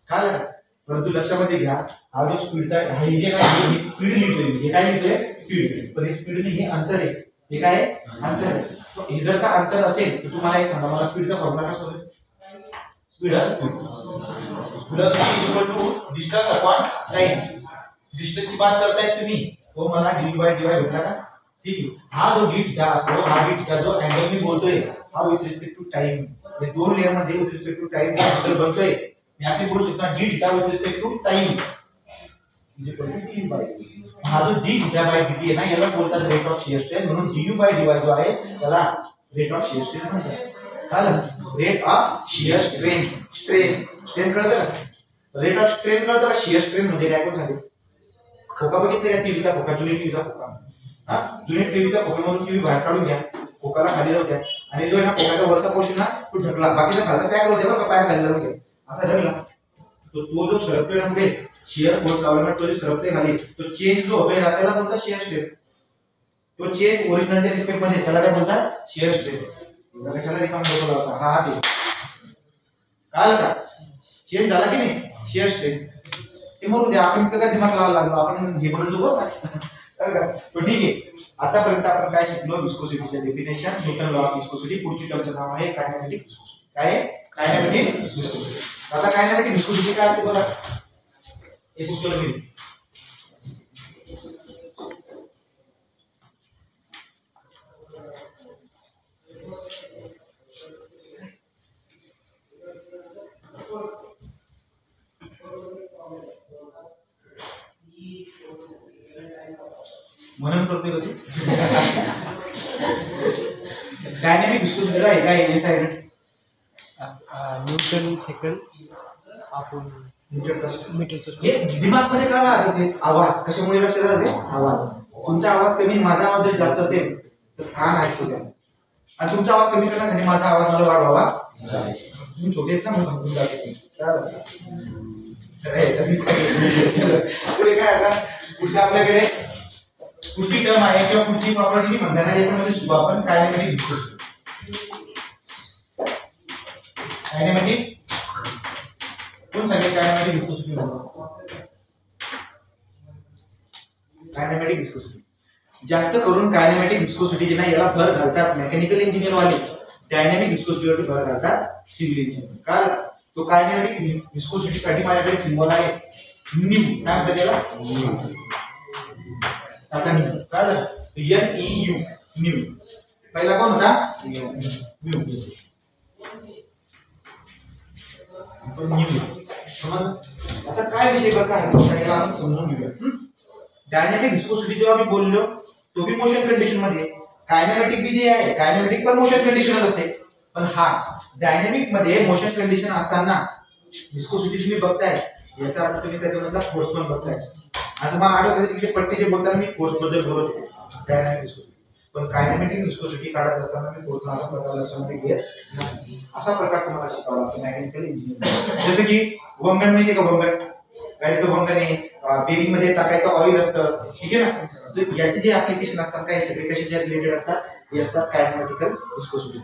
काय झालं? परंतु लक्षामध्ये घ्या हा जो स्पीडचा हा जे काय स्पीड लिहितोय, हे काय लिहितोय? स्पीड. पण हे स्पीड नाही, हे अंतर आहे. हे काय आहे? अंतर आहे. हे जर का अंतर असेल तर तुम्हाला हे सांगा मला स्पीडचा फॉर्म्युला काय होईल? Speed equal to distance upon time. डिस्टन्सची बात करताय तुम्ही, तो मला डी बाय डी वाय भेटला का? ठीक आहे. हा जो डी थीटा असतो, हा डी थीटा जो अँगल मी बोलतोय हा विथ रिस्पेक्ट टू टाइम, म्हणजे दोन लेयर मध्ये with respect to time angle बनतोय. मी असे बोलू शकतो D theta with respect to time is equal to D by. हा जो डी थीटा बाय dt आहे ना याला बोलतात रेट ऑफ शिअर स्ट्रेन. म्हणून du बाय dy जो आहे त्याला रेट ऑफ शिअर स्ट्रेन म्हणतात. कळलं? Rate of shear strain. Strain कळतं का? रेट ऑफ स्ट्रेन कळतं का? शिअर स्ट्रेन म्हणजे काय कोण झाले? खोका बघितले का? टीव्हीचा खोका, जुनी टीव्हीचा खोका. हा जुनी टीव्हीचा खोक्यामधून टीव्ही बाहेर काढून घ्या, खोकाला खाली जाऊ द्या आणि जो आहे ना खोक्याचा वरचा पोर्शन ना तो ढकला, बाकीचा खालचा पॅक होते बरं का, पाय खाली जाऊ घ्या असा ढकला. तो जो सरकतोय ना पुढे शिअर फोर्स लावल्यामुळे तो जो सरकतोय खाली तो चेंज जो होतोय ना त्याला बोलतात शिअर स्ट्रेन. तो चेंज ओरिजिनलच्या रिस्पेक्ट मध्ये त्याला काय बोलतात? Shear strain. कशाला रिकाम डोकं लावता? हा ते कळलं का? चेंज झाला की नाही शिअर स्ट्रेंथ ते म्हणून द्या. आपण इतकं काय दिमाग लावायला लागलो आपण हे म्हणून जो तो ठीक आहे. आतापर्यंत आपण काय शिकलो विस्कोसिटीचे definition Newton law of viscosity. पुढची टर्मचं नाव आहे कायनेमॅटिक विस्कोसिटी. काय आहे कायनेमॅटिक विस्कोसिटी. आता कायनेमॅटिक विस्कोसिटी काय असते बघा हे पुस्तक मी म्हणून करतोय कधी डायनॅमिक विस्कोसिटीला हे काय आहे साइड न्यूटन सेकंड आपण मीटर हे दिमाग मध्ये काय राहत असेल आवाज कशामुळे लक्षात राहते आवाज. तुमचा आवाज कमी माझा आवाज जर जास्त असेल तर कान ऐकतो त्या आणि तुमचा आवाज कमी करण्यासाठी माझा आवाज मला वाढवावा. तुम्ही छोटे आहेत ना म्हणून भागून जाते पुढे काय आता पुढे आपल्याकडे पुढची टर्म आहे किंवा पुढची प्रॉपर्टी म्हणताना याच्यामध्ये सुद्धा आपण कायनेमॅटिक विस्कोसिटी. कायनेमॅटिक कोण सांगेल कायनेमॅटिक विस्कोसिटी कायनेमॅटिक विस्कोसिटी जास्त करून कायनेमॅटिक विस्कोसिटी जे ना याला भर घालतात मेकॅनिकल इंजिनियर वाले. डायनॅमिक विस्कोसिटीवर भर घालतात सिव्हिल इंजिनियर. काय तो कायनेमॅटिक विस्कोसिटी साठी माझ्याकडे सिम्बॉल आहे न्यू. काय म्हणतात त्याला टाटा न्यू. काय झालं NEU न्यू. पहिला कोण होता न्यू. आता काय विषय बरं काय याला आपण समजून घेऊया. डायनॅमिक विस्कोसिटी जेव्हा मी बोललो तो बी मोशन कंडिशन मध्ये. कायनेमॅटिक बी जे आहे कायनेमॅटिक पण मोशन कंडिशनच असते. पण हा डायनॅमिक मध्ये मोशन कंडिशन असताना विस्कोसिटी तुम्ही बघताय याचा अर्थ तुम्ही त्याच्यामधला फोर्स पण बघताय. आणि तुम्हाला आठवतं की पट्टी जे बोलताना मी फोर्स बद्दल बोलत होतो डायनॅमिक विस्कोसिटी. पण कायनेमॅटिक विस्कोसिटी काढत असताना मी फोर्स नावाचा प्रकार लक्षामध्ये घेत नाही. असा प्रकार तुम्हाला शिकावा लागतो मेकॅनिकल इंजिनिअरिंग. जसं की वंगण माहिती का वंगण गाडीचं वंगण आहे बेरिंग मध्ये टाकायचं ऑइल असतं ठीक आहे ना. तर याचे जे ऍप्लिकेशन असतात काय सगळे कशाच्या रिलेटेड असतात हे असतात कायनेमॅटिकल विस्कोसिटी.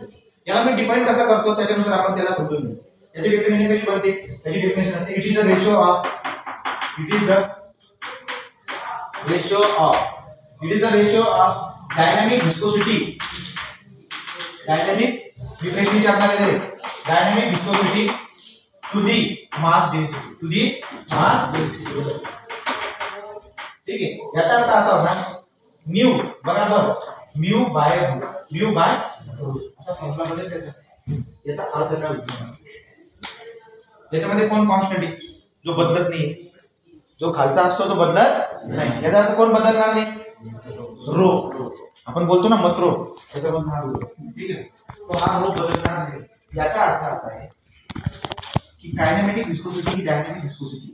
याला मी डिफाइन कसा करतो त्याच्यानुसार आपण त्याला समजून घेऊ. याची डेफिनेशन कशी बनते त्याची डेफिनेशन असते it is the ratio of dynamic viscosity dynamic definition आपल्याला dynamic viscosity to the mass density ठीक आहे. याचा अर्थ असा होता न्यू बरोबर म्यू बाय असा फॉर्म्युला मध्ये त्याचा याचा अर्थ काय होतो याच्यामध्ये कोण कॉन्स्टंट आहे जो बदलत नाही. जो खालचा असतो तो बदलत नाही. याचा अर्थ कोण बदलणार नाही रो. आपण बोलतो ना मत रो त्याच्यामध्ये हा रो ठीक आहे. तो हा रो बदलणार नाही. याचा अर्थ असा आहे की कायनेमॅटिक विस्कोसिटी ही डायनॅमिक विस्कोसिटी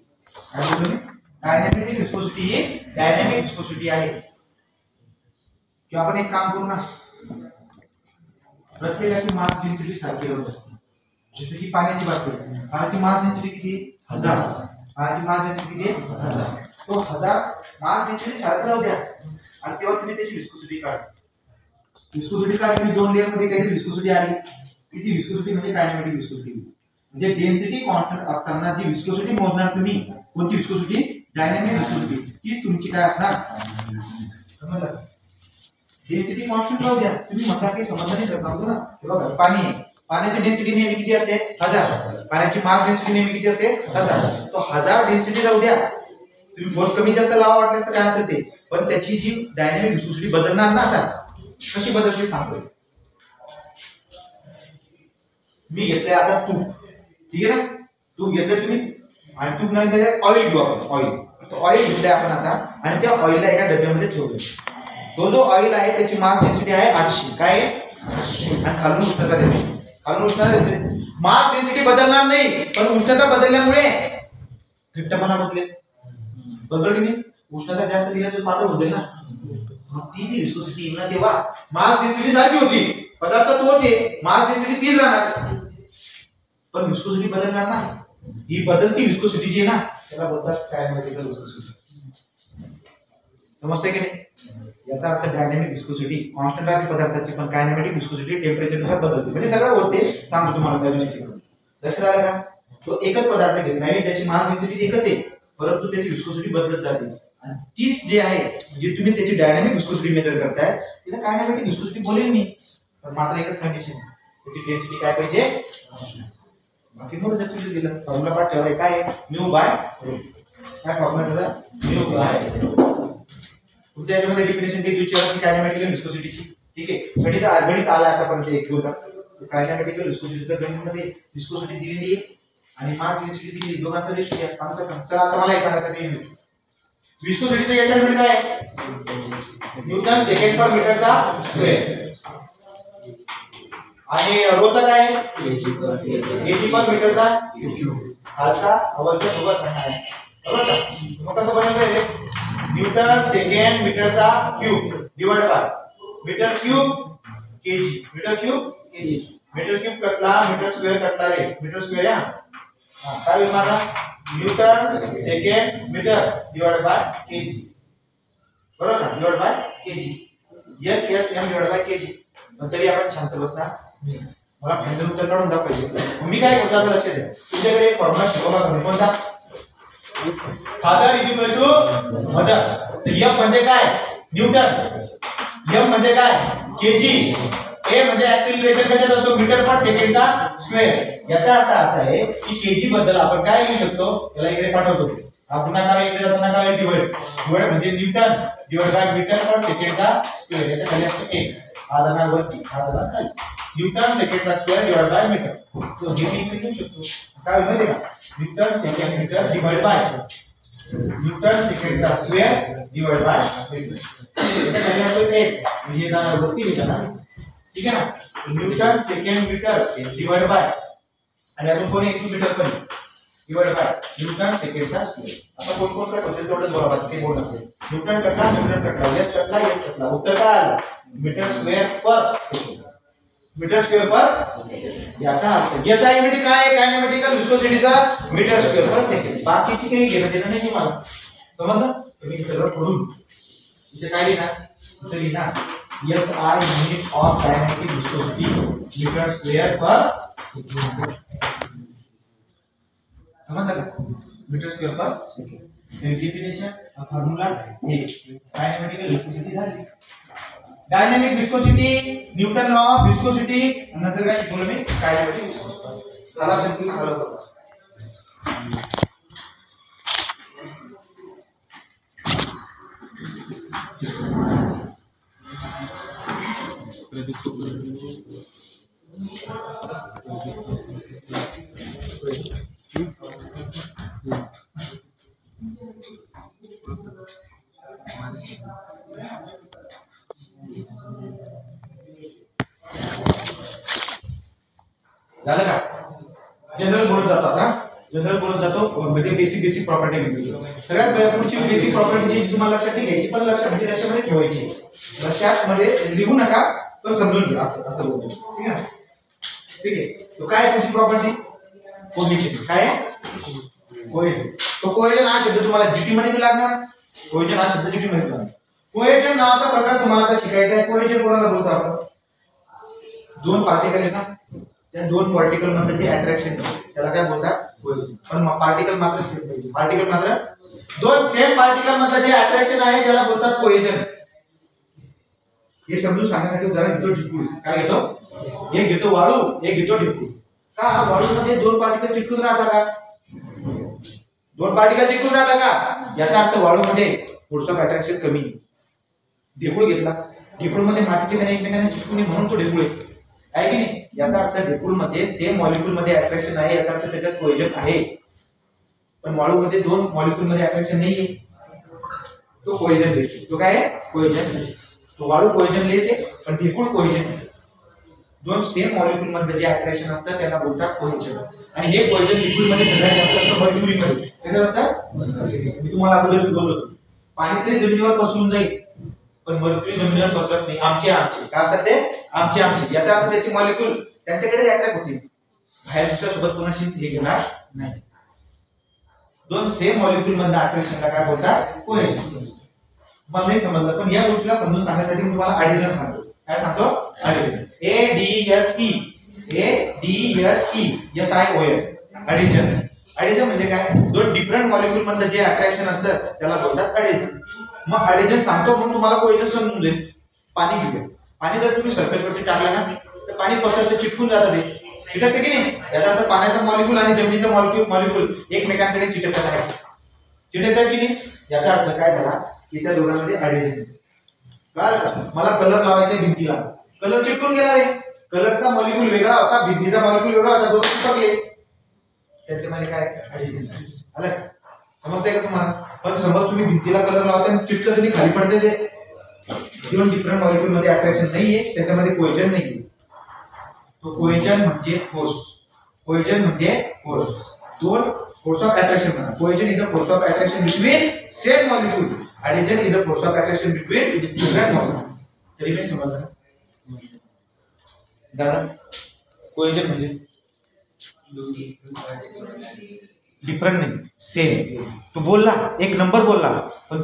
कायनेमॅटिक विस्कोसिटी ही डायनॅमिक विस्कोसिटी आहे. किंवा आपण एक काम करू ना प्रत्येकाची मास डेन्सिटी सारखी राहू शकते. जसं की पाण्याची बाटली पाण्याची मास डेन्सिटी किती 1000 पाण्याची मास डेन्सिटी किती 1000. तो 1000 मास डेन्सिटी सारखं राहू द्या आणि तेव्हा तुम्ही त्याची विस्कोसिटी काढा. विस्कोसिटी काढली दोन लेयर मध्ये काहीतरी विस्कोसिटी आली किती विस्कोसिटी म्हणजे कायनेमॅटिक विस्कोसिटी. म्हणजे डेन्सिटी कॉन्स्टंट असताना जी विस्कोसिटी मोजणार तुम्ही कोणती विस्कोसिटी डायनॅमिक विस्कोसिटी ती तुमची काय असणार समजलं. डेन्सिटी कॉन्स्टंट राहू द्या तुम्ही म्हणता काही समजलं नाही तर सांगतो ना. बघा पाणी पाण्याची डेन्सिटी नेहमी किती असते 1000. पाण्याची मास डेन्सिटी नेहमी किती असते 1000. तो 1000 डेन्सिटी राहू द्या तुम्ही फोर्स कमी जास्त लावा वाटल्यास तर काय असेल ते. पण त्याची जी डायनॅमिक विस्कोसिटी बदलणार ना आता कशी बदलते सांगतोय. मी घेतलंय आता तूप ठीक आहे ना. तूप घेतलंय तुम्ही आणि तूप नाही त्याच्यात ऑइल घेऊ आपण ऑइल घेतलंय आपण आता आणि त्या ऑइलला एका डब्यामध्ये ठेवलं. तो जो ऑइल आहे त्याची मास डेन्सिटी आहे 800 काय आणि खालून उष्णता देते. मास डेन्सिटी बदलणार नाही पण उष्णता बदलल्यामुळे घट्टपणा बदलेल बरोबर की नाही. उष्णता जास्त दिली तर पातळ होईल ना. मग ती जी विस्कोसिटी येईल ना तेव्हा मास डेन्सिटी सारखी होती पदार्थ तो होते मास डेन्सिटी तीच राहणार पण विस्कोसिटी बदलणार ना. ही बदलती विस्कोसिटी जी आहे ना त्याला बोलतात कायनेमॅटिक विस्कोसिटी. समजते की नाही. याचा अर्थ डायनॅमिक विस्कोसिटी कॉन्स्टंट राहते पदार्थाची पण कायनेमॅटिक विस्कोसिटी टेम्परेचरनुसार बदलते. म्हणजे सगळं होते सांगतो तुम्हाला लक्षात आलं का? तो एकच पदार्थ घेत नाही, त्याची मास डेन्सिटी एकच आहे, परंतु त्याची विस्कोसिटी बदलत जाते. आणि तीच जे आहे जे तुम्ही त्याची डायनामिक विस्कोसिटी मेजर करताय तिला कायनेमॅटिक विस्कोसिटी बोलेल मी, पण मात्र एकच कंडिशन त्याची डेन्सिटी काय पाहिजे. बाकी मोर जर तुम्ही दिलं फॉर्म्युला पाठ ठेवलाय काय म्यू बाय काय फॉर्म्युला त्याचा म्यू बाय. तुमच्या याच्यामध्ये डेफिनेशन किती विचारली कायनेमॅटिक विस्कोसिटीची. ठीक आहे, गणित आला आतापर्यंत एक होता कायनेमॅटिक विस्कोसिटीचा. गणितामध्ये विस्कोसिटी दिलेली आहे आणि मास डेन्सिटी दिलेली, दोघांचा रेशो घ्या. तर आता मला एक सांगा की विस्कोसिटीचा असाइनमेंट काय आहे? न्यूटन सेकंड पर मीटरचा स्क्वेअर. आणि रोचा काय आहे? केजी पर मीटरचा क्यूब. खालचा अवलच्या सोबत राहणार आहे, बरोबर का? मग कसं बनवलं आहे? न्यूटन सेकंड मीटरचा cube divide by metre cube KG. Metre cube KG. Metre cube कटला, मीटर स्क्वेअर कटला रे. मीटर स्क्वेअर या काय होईल माझा? Newton second metre divide by KG, बरोबर ना? Divide by KG. M divide by KG. तरी आपण शांत बसता, मला फायनल उत्तर काढून दाखवायचे. मी काय करतो आता लक्षात द्या. तुमच्याकडे एक फॉर्म्युला शिकवला होता कोणता? Father is equal to mother. तर एफ म्हणजे काय? न्यूटन. एम म्हणजे काय? केजी. ए म्हणजे ऍक्सिलरेशन कशात असतो? मीटर पर सेकंडचा स्क्वेअर. याचा अर्थ असा आहे की केजी बद्दल आपण काय लिहू शकतो? त्याला इकडे पाठवतो. पुन्हा काय इकडे जाताना काय डिवाइड. डिवाइड म्हणजे newton divide by metre per सेकंडचा स्क्वेअर. याचा खाली असतो 1. हा दना वरती, हा दना खाली. न्यूटन सेकंडचा स्क्वेअर डिवाइड बाय मीटर. तो हे मी इकडे लिहू शकतो. काय माहिती का? Newton second metre divide by newton सेकंडचा स्क्वेअर डिवाइड बाय याचा खाली असतो 1. म्हणजे दना वरती जाणार. ठीक आहे ना? Newton second metre divide by आणि अजून कोणी 1 मीटर पण डिवाइड बाय न्यूटन सेकंडचा स्क्वेअर. आता कोण कोण कट होते तेवढंच बोला बाकी ते बोलत असेल. न्यूटन कटला, न्यूटन कटला, एस कटला, एस कटला. उत्तर काय आलं? Metre square per second. Metre square पर. याचा अर्थ एस आय युनिट काय आहे? कायनेमॅटिकल विस्कोसिटीचा मीटर स्क्वेअर पर सेकंड. बाकीची काही घेणं देणं नाही मला, समजलं? तुम्ही सगळं पडून इथे काय लिहिणार? इथे लिहिणार S I unit of kinematic viscosity metre square per second. समजलं का? Metre square per second. Definition formula हे कायनेमॅटिकल विस्कोसिटी झाली. Dynamic viscosity, Newton law of viscosity, नंतर काय शिकवलं मी? Kinematic viscosity. चला सिंपल हॅलो करा. झालं का? जनरल बोलत जातात ना, जनरल बोलत जातो म्हणजे बेसिक प्रॉपर्टी घेतो. सगळ्यात पुढची बेसिक प्रॉपर्टी जी तुम्हाला लक्षात घ्यायची, पण लक्षात म्हणजे त्याच्यामध्ये ठेवायची. लक्षात मध्ये लिहू नका, तर समजून घ्या. असं बोलतो. ठीक आहे? ठीक आहे. तो काय पुढची प्रॉपर्टी? कोहेजन. काय आहे? कोहेजन. तो कोहेजन हा शब्द तुम्हाला जीटी मध्ये भी लागणार. कोहेजन हा शब्द जीटी मध्ये लागणार. कोहेजन नावाचा प्रकार तुम्हाला आता शिकायचा आहे. कोहेजन कोणाला बोलतो आपण? दोन पार्टिकल आहेत ना, त्या दोन पार्टिकल मध्ये जे अट्रॅक्शन त्याला काय बोलतात? कोहेजन. पण पार्टिकल मात्र सेम पाहिजे. पार्टिकल मात्र दोन सेम पार्टिकल मध्ये जे अट्रॅक्शन आहे त्याला बोलतात कोहेजन. हे समजून सांगण्यासाठी उदाहरण घेतो ढिपूळ. काय घेतो? एक घेतो वाळू, एक घेतो ढिपूळ. का वाळू मध्ये दोन पार्टिकल चिटकून राहतात का? दोन पार्टिकल चिटकून राहतात का? याचा अर्थ वाळू मध्ये फोर्स ऑफ अट्रॅक्शन कमी. ढिपूळ घेतला, ढिपूळ मध्ये मातीचे कण एकमेकांना चिटकून म्हणून तो ढिपूळ आहे की नाही? याचा अर्थ ढिपूळ मध्ये सेम मॉलिक्यूल मध्ये अट्रॅक्शन आहे, याचा अर्थ त्याच्यात कोहेजन आहे. पण वाळू मध्ये दोन मॉलिक्यूल मध्ये अट्रॅक्शन नाहीये, तो कोहेजन लेस आहे. तो काय आहे? कोहेजन लेस. तो वाळू कोहेजन लेस आहे, पण ढिपूळ कोहेजन आहे. दोन सेम मॉलिक्यूल मध्ये जे अट्रॅक्शन असतं त्याला बोलतात कोहेजन. आणि हे कोहेजन लिक्विड मध्ये सगळ्यात जास्त असतं मर्क्युरी मध्ये. कसं असतं? मी तुम्हाला अगोदर बोललो होतो, पाणी तरी जमिनीवर पसरून जाईल पण मर्क्युरी जमिनीवर पसरत नाही. आमचे काय असतात ते? आमचे. याचा अर्थ त्याचे मॉलिक्यूल त्यांच्याकडे अट्रॅक्ट होतील, बाहेर दुसऱ्या सोबत कोणाशी हे घेणार नाही. दोन सेम मॉलिक्यूल मधलं अट्रॅक्शनला काय बोलतात? कोहेजन. मला नाही समजलं, पण या गोष्टीला समजून सांगण्यासाठी मी तुम्हाला ऍडिशन सांगतो. काय सांगतो? ऍडिशन. ADHE addition. ॲडिशन म्हणजे काय? दोन डिफरंट मॉलिक्यूल मधलं जे अट्रॅक्शन असतं त्याला बोलतात ॲडिशन. मग ॲडिशन सांगतो म्हणून तुम्हाला कोएजन समजून जाईल. पाणी घेऊया. पाणी जर तुम्ही सरफेसवरती टाकलं ना तर पाणी पसरतं, चिटकून जातं, ते चिटकते की नाही? याचा अर्थ पाण्याचा मॉलिक्यूल आणि जमिनीचा मॉलिक्यूल एकमेकांकडे चिटकत आहे. चिटकतात की नाही? याचा अर्थ काय झाला की त्या दोघांमध्ये ॲडिशन. कळलं का? मला कलर लावायचा भिंतीला, कलर चिटकून गेला रे. कलरचा मॉलिक्यूल वेगळा होता, भिंतीचा मॉलिक्यूल वेगळा होता, दोघं चिटकले. त्याच्यामध्ये काय ॲडिशन आलं का? समजतंय का तुम्हाला? पण समज तुम्ही भिंतीला कलर लावता आणि चिटकत तुम्ही खाली पडते, ते दोन डिफरंट मॉलिक्यूल मध्ये अट्रॅक्शन नाहीये, त्याच्यामध्ये कोएजन नाहीये. तो कोएजन म्हणजे फोर्स. कोएजन म्हणजे फोर्स. दोन फोर्स ऑफ अट्रॅक्शन म्हणा. Cohesion is a force of attraction between same molecule. Adhesion is a force of attraction between different molecule. तरी काही समजलं दादा? कोएजन म्हणजे डिफरंट नाही, सेम. तो बोलला, एक नंबर बोलला, पण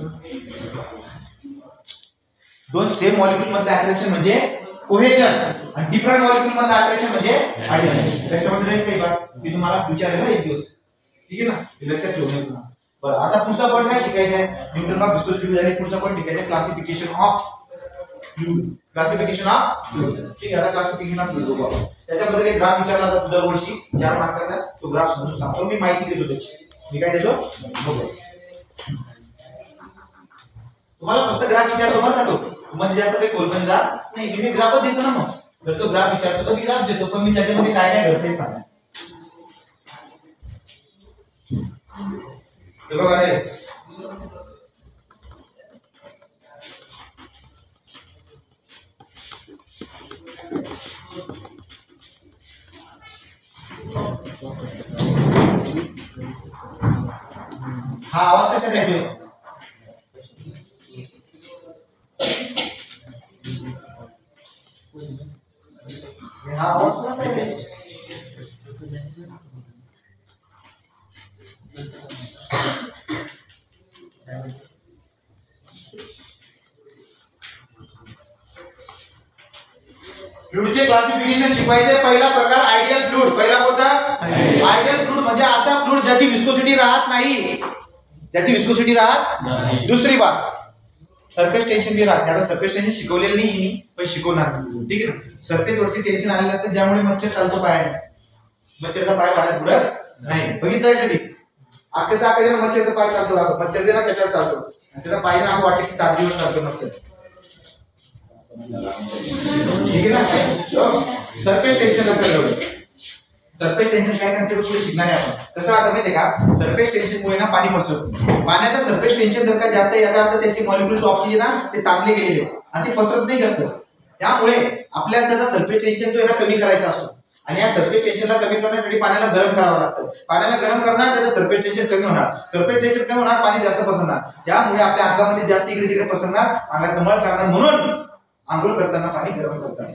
दोन सेम मॉलिक्यूल मधलं अट्रॅक्शन म्हणजे कोहेजन आणि डिफरंट मॉलिक्यूल मधलं अट्रॅक्शन म्हणजे ॲडिशन. त्याच्यामध्ये राहील काही बात मी तुम्हाला विचारेल एक दिवस, ठीक आहे ना? लक्षात ठेवून तुम्हाला. बरं, आता पुढचा पॉईंट काय शिकायचा आहे? न्यूटन ऑफ विस्कोसिटी झाली. पुढचा पॉईंट शिकायचा classification of fluid. Classification of fluid, ठीक आहे? आता क्लासिफिकेशन ऑफ फ्लूइड बघू आपण. त्याच्याबद्दल एक ग्राफ विचारला जातो दरवर्षी 4 मार्काचा. तो ग्राफ समजून सांगतो मी, माहिती देतो त्याची. मी काय देतो बघू. तुम्हाला फक्त ग्राफ विचारतो बरं का, तो म्हणजे जास्त काही खोलपण जात नाही. मी ग्राफच देतो ना, मग जर तो ग्राफ विचारतो तर मी ग्राफ देतो, पण मी त्याच्यामध्ये काय काय घडते सांगा. हे बघा रे, हा आवाज कसा द्यायचा? हा आवाज कसा द्यायचा? फ्लूइडचे क्लासिफिकेशन शिकवायचे. पहिला प्रकार आयडियल फ्लूइड. पहिला कोणता? आयडियल फ्लूइड म्हणजे असा फ्लूइड ज्याची विस्कोसिटी राहत नाही, ज्याची विस्कोसिटी राहत नाही. दुसरी बात, सरफेस टेन्शन बी राहत नाही. आता सरफेस टेन्शन शिकवलेलं नाही मी, पण शिकवणार, ठीक आहे ना? सरफेस वरती टेन्शन आलेलं असतं ज्यामुळे मच्छर चालतो पायाने. मच्छरचा पाय पाण्यात बुडत नाही. बघितलंय कधी? आकाचा आकाशाला मच्छरचा पाय चालतो, असं मच्छर ना त्याच्यावर चालतो, त्याचा पाय असं वाटतं की 4 दिवस चालतो मच्छर, ठीक आहे ना? सरफेस टेन्शन असं. सरफेस टेन्शन काय कन्सेप्ट पुढे शिकणार आहे आपण. कसं राहतं माहितीये का? सरफेस टेन्शनमुळे ना पाणी पसरतं. पाण्याचं सरफेस टेन्शन जर का जास्त याचा अर्थ त्याचे मॉलिक्यूल टॉपचे ना ते ताणले गेलेले आणि ते पसरत नाही जास्त. त्यामुळे आपल्याला त्याचा सरफेस टेन्शन तो याला कमी करायचा असतो आणि या सरफेस टेन्शनला कमी करण्यासाठी पाण्याला गरम करावं लागतं. पाण्याला गरम करणार त्याचं सरफेस टेन्शन कमी होणार. सरफेस टेन्शन कमी होणार, पाणी जास्त पसरणार. त्यामुळे आपल्या अंगामध्ये जास्त इकडे तिकडे पसरणार, अंगात मळ करणार. म्हणून आंघोळ करताना पाणी गरम करतात.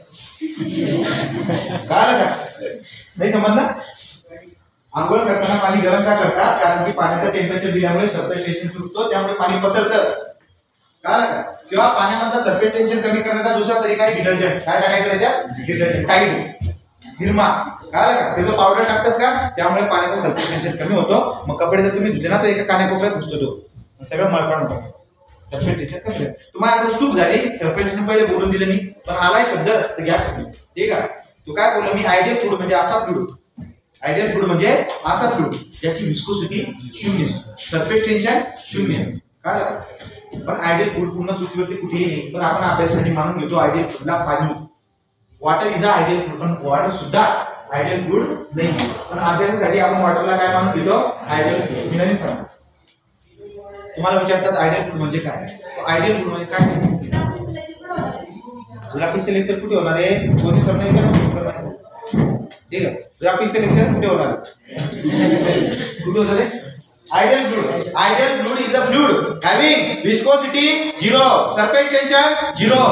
कळलं का? नाही समजलं? आंघोळ करताना पाणी गरम का करतात? कारण की पाण्याचं टेम्परेचर दिल्यामुळे सरफेस टेन्शन तुटतो, त्यामुळे पाणी पसरतं. कळलं का? किंवा पाण्यामधलं सरफेस टेन्शन कमी करण्याचा दुसरा तरीका आहे डिटर्जंट. काय टाकायचं त्याच्यात? Detergent, Tide, Nirma. कळलं का? त्याचं पावडर टाकतात का? त्यामुळे पाण्याचं सरफेस टेन्शन कमी होतो. मग कपडे जर तुम्ही धुतले ना तर एका कानाकोपऱ्यात घुसतो, तो सगळं मळपण होतं. सरफेस टेन्शन कमी. तुम्हाला आता चूक झाली, सरफेस टेन्शन पहिले बोलून दिलं मी, पण आलाय शब्द तर घ्या शब्द, ठीक आहे? तू काय बोललो मी? आयडियल फ्लूइड म्हणजे असा फ्लूइड. आयडियल फ्लूइड म्हणजे असा फ्लूइड याची विस्कोसिटी 0, सरफेस टेन्शन 0. कळलं? पण आयडियल फ्लूइड पूर्ण पृथ्वीवरती कुठेही नाही, पण आपण अभ्यासासाठी मानून घेतो आयडियल फ्लूइडला पाणी. Water is a ideal fluid, पण वॉटर सुद्धा आयडियल फ्लूइड नाही. पण अभ्यासासाठी आपण वॉटरला काय मानून घेतो? Ideal fluid. मी नवीन सांगतो. तुम्हाला विचारतात आयडियल फ्लूइड म्हणजे काय? आयडियल फ्लूइड म्हणजे काय? ग्राफिक्सचे लेक्चर कुठे होणार आहे? कोणी सरने विचारलं, ठीक आहे? ग्राफिक्सचे लेक्चर कुठे होणार? कुठे होणार आहे? Ideal fluid. Ideal fluid is a fluid having viscosity 0, surface tension 0,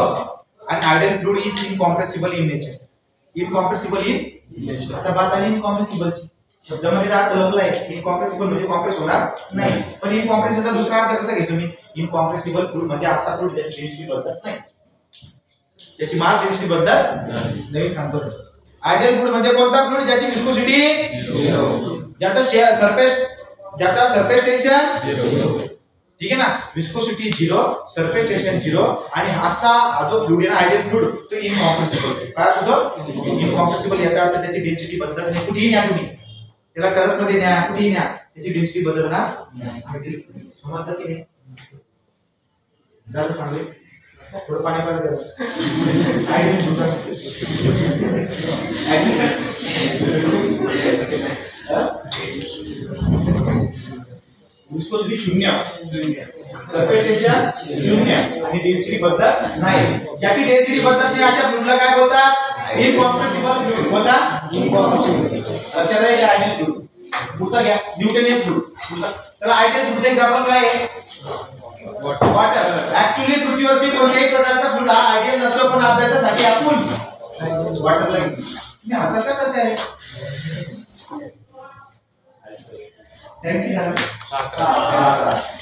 and ideal fluid is incompressible in nature. Incompressible in nature. आता बात आली incompressible ची. शब्दामध्ये अर्थ लपलाय. इनकॉम्प्रेसिबल म्हणजे कॉम्प्रेस होणार नाही. पण इनकॉम्प्रेसिबलचा दुसरा अर्थ कसा घेतो मी? इनकॉम्प्रेसिबल फ्लूइड म्हणजे असा फ्लूइड ज्याची डेन्सिटी बदलत नाही, त्याची मास डेन्सिटी बदलत. नवीन सांगतो. आयडियल फ्लुइड म्हणजे कोणता फ्लुइड ज्याची विस्कोसिटी 0, ज्याचा सरफेस टेन्शन 0, ठीक आहे ना, विस्कोसिटी 0, सरफेस टेन्शन 0, आणि असा हा जो फ्लुइड आहे ना आयडियल फ्लुइड तो इनकॉम्प्रेसिबल. काय होतो इनकॉम्प्रेसिबल, याचा अर्थ त्याची डेन्सिटी बदलत नाही. कुठेही न्या तुम्ही त्याला टर्क मध्ये न्या, कुठेही न्या, त्याची डेन्सिटी बदलणार नाही. समजतं की नाही? दादा सांगले थोडं पाणी पाणी विस्कोसिटी 0, सरफेस टेन्शन 0 आणि डेन्सिटी बदलत नाही. याची डेन्सिटी बदलत नाही अशा फ्लुइडला काय बोलतात? Incompressible fluid. कोणता? इनकॉम्प्रेसिबल. लक्षात राहील आयडियल फ्लुइड. पुढचा घ्या न्यूटनियन फ्लुइड. त्याला आयडियल फ्लुइडचं एक्झाम्पल काय आहे? वॉटर. ऍक्च्युअली पृथ्वीवरती कोणत्याही प्रकारचा फ्लुइड हा आयडियल नसतो, पण अभ्यासासाठी आपण वॉटरला घेतो. तुम्ही हातात का करताय? टाइम किती झाला?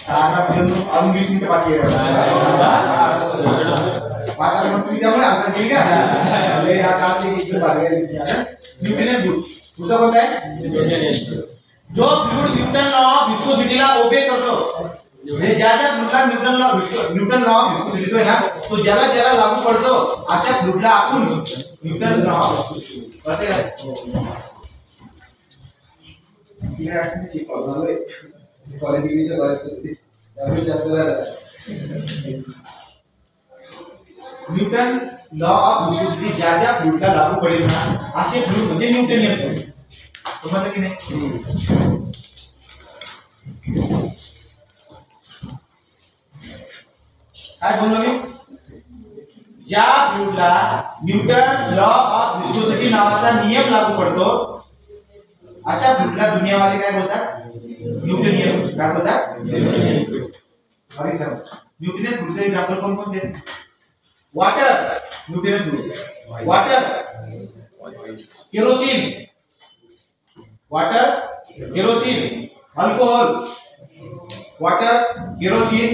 6 मिनिट. अजून 20 मिनिटं बाकी आहे. 5 मिनिट तुम्ही त्यामुळे हातात घेईल का? अरे आता आपली इच्छा भागायला न्यूटनियन फ्लुइड. तुझा कोणता आहे? जो फ्लुइड न्यूटन लॉ ऑफ विस्कोसिटीला ओबे करतो, म्हणजे ज्या फ्लुइडला न्यूटन लॉ ऑफ विस्कोसिटी तो आहे ना, तो ज्याला ज्याला लागू पडतो अशा फ्लुइडला आपण न्यूटन लॉ ऑफ कळते का? न्यूटन लॉ ऑफ विस्कोसिटी ज्या ज्या फ्लुइडला लागू पडेल ना असे फ्लुइड म्हणजे न्यूटनियन फ्लुइड. समजलं की नाही? काय बोललो मी? ज्या फ्लुइडला न्यूटन लॉ ऑफ विस्कोसिटी नावाचा नियम लागू पडतो अशा फ्लुइडला दुनियावाले काय बोलतात? न्यूटनियन. काय बोलतात? न्यूटनियन फ्लुइडचे एक्झाम्पल कोणते? Water, Newtonian fluid. Water, kerosene, water, kerosene, alcohol, water, kerosene,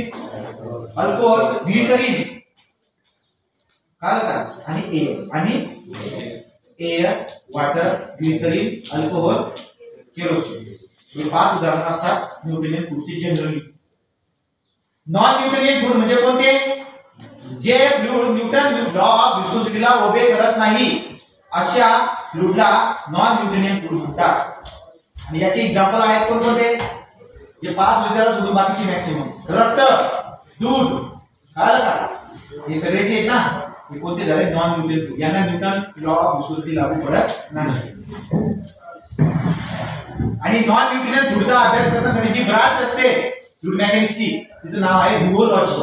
alcohol, glycerine, कळलं का? आणि air, water, glycerine, alcohol, kerosene. हे 5 उदाहरणं असतात न्यूटनियन फ्लुइडची जनरली. नॉन न्यूटनियन फ्लुइड म्हणजे कोणते? जे फ्लुइड न्यूटन लॉ ऑफ विस्कोसिटीला ओबे करत नाही अशा फ्लुइडला नॉन न्यूटनियन फ्लुइड म्हणतात. आणि याचे एक्झाम्पल आहेत कोणते? जे 5 लिटरला सोडून बाकीचे मॅक्सिमम. रक्त, दूध, कळलं का? हे सगळे जे आहेत ना हे कोणते झाले? Non Newtonian fluid. यांना न्यूटन लॉ ऑफ विस्कोसिटी लागू पडत नाही. आणि नॉन न्यूटनियन फ्लुइडचा अभ्यास करण्यासाठी जी ब्रांच असते फ्लुइड मेकॅनिक्सची तिचं नाव आहे रिओलॉजी.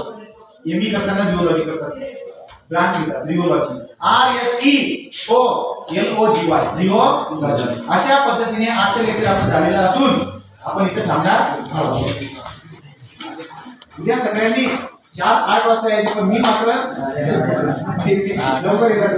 एमई करताना रिओलॉजी करतात, ब्रांच घेतात रिओलॉजी. RHEOLOGY rheology. अशा पद्धतीने आजचे लेक्चर आपण झालेलं असून आपण इथे थांबणार आहोत. उद्या सगळ्यांनी 4-8 वाजता यायचे, पण मी मात्र लवकर येतात.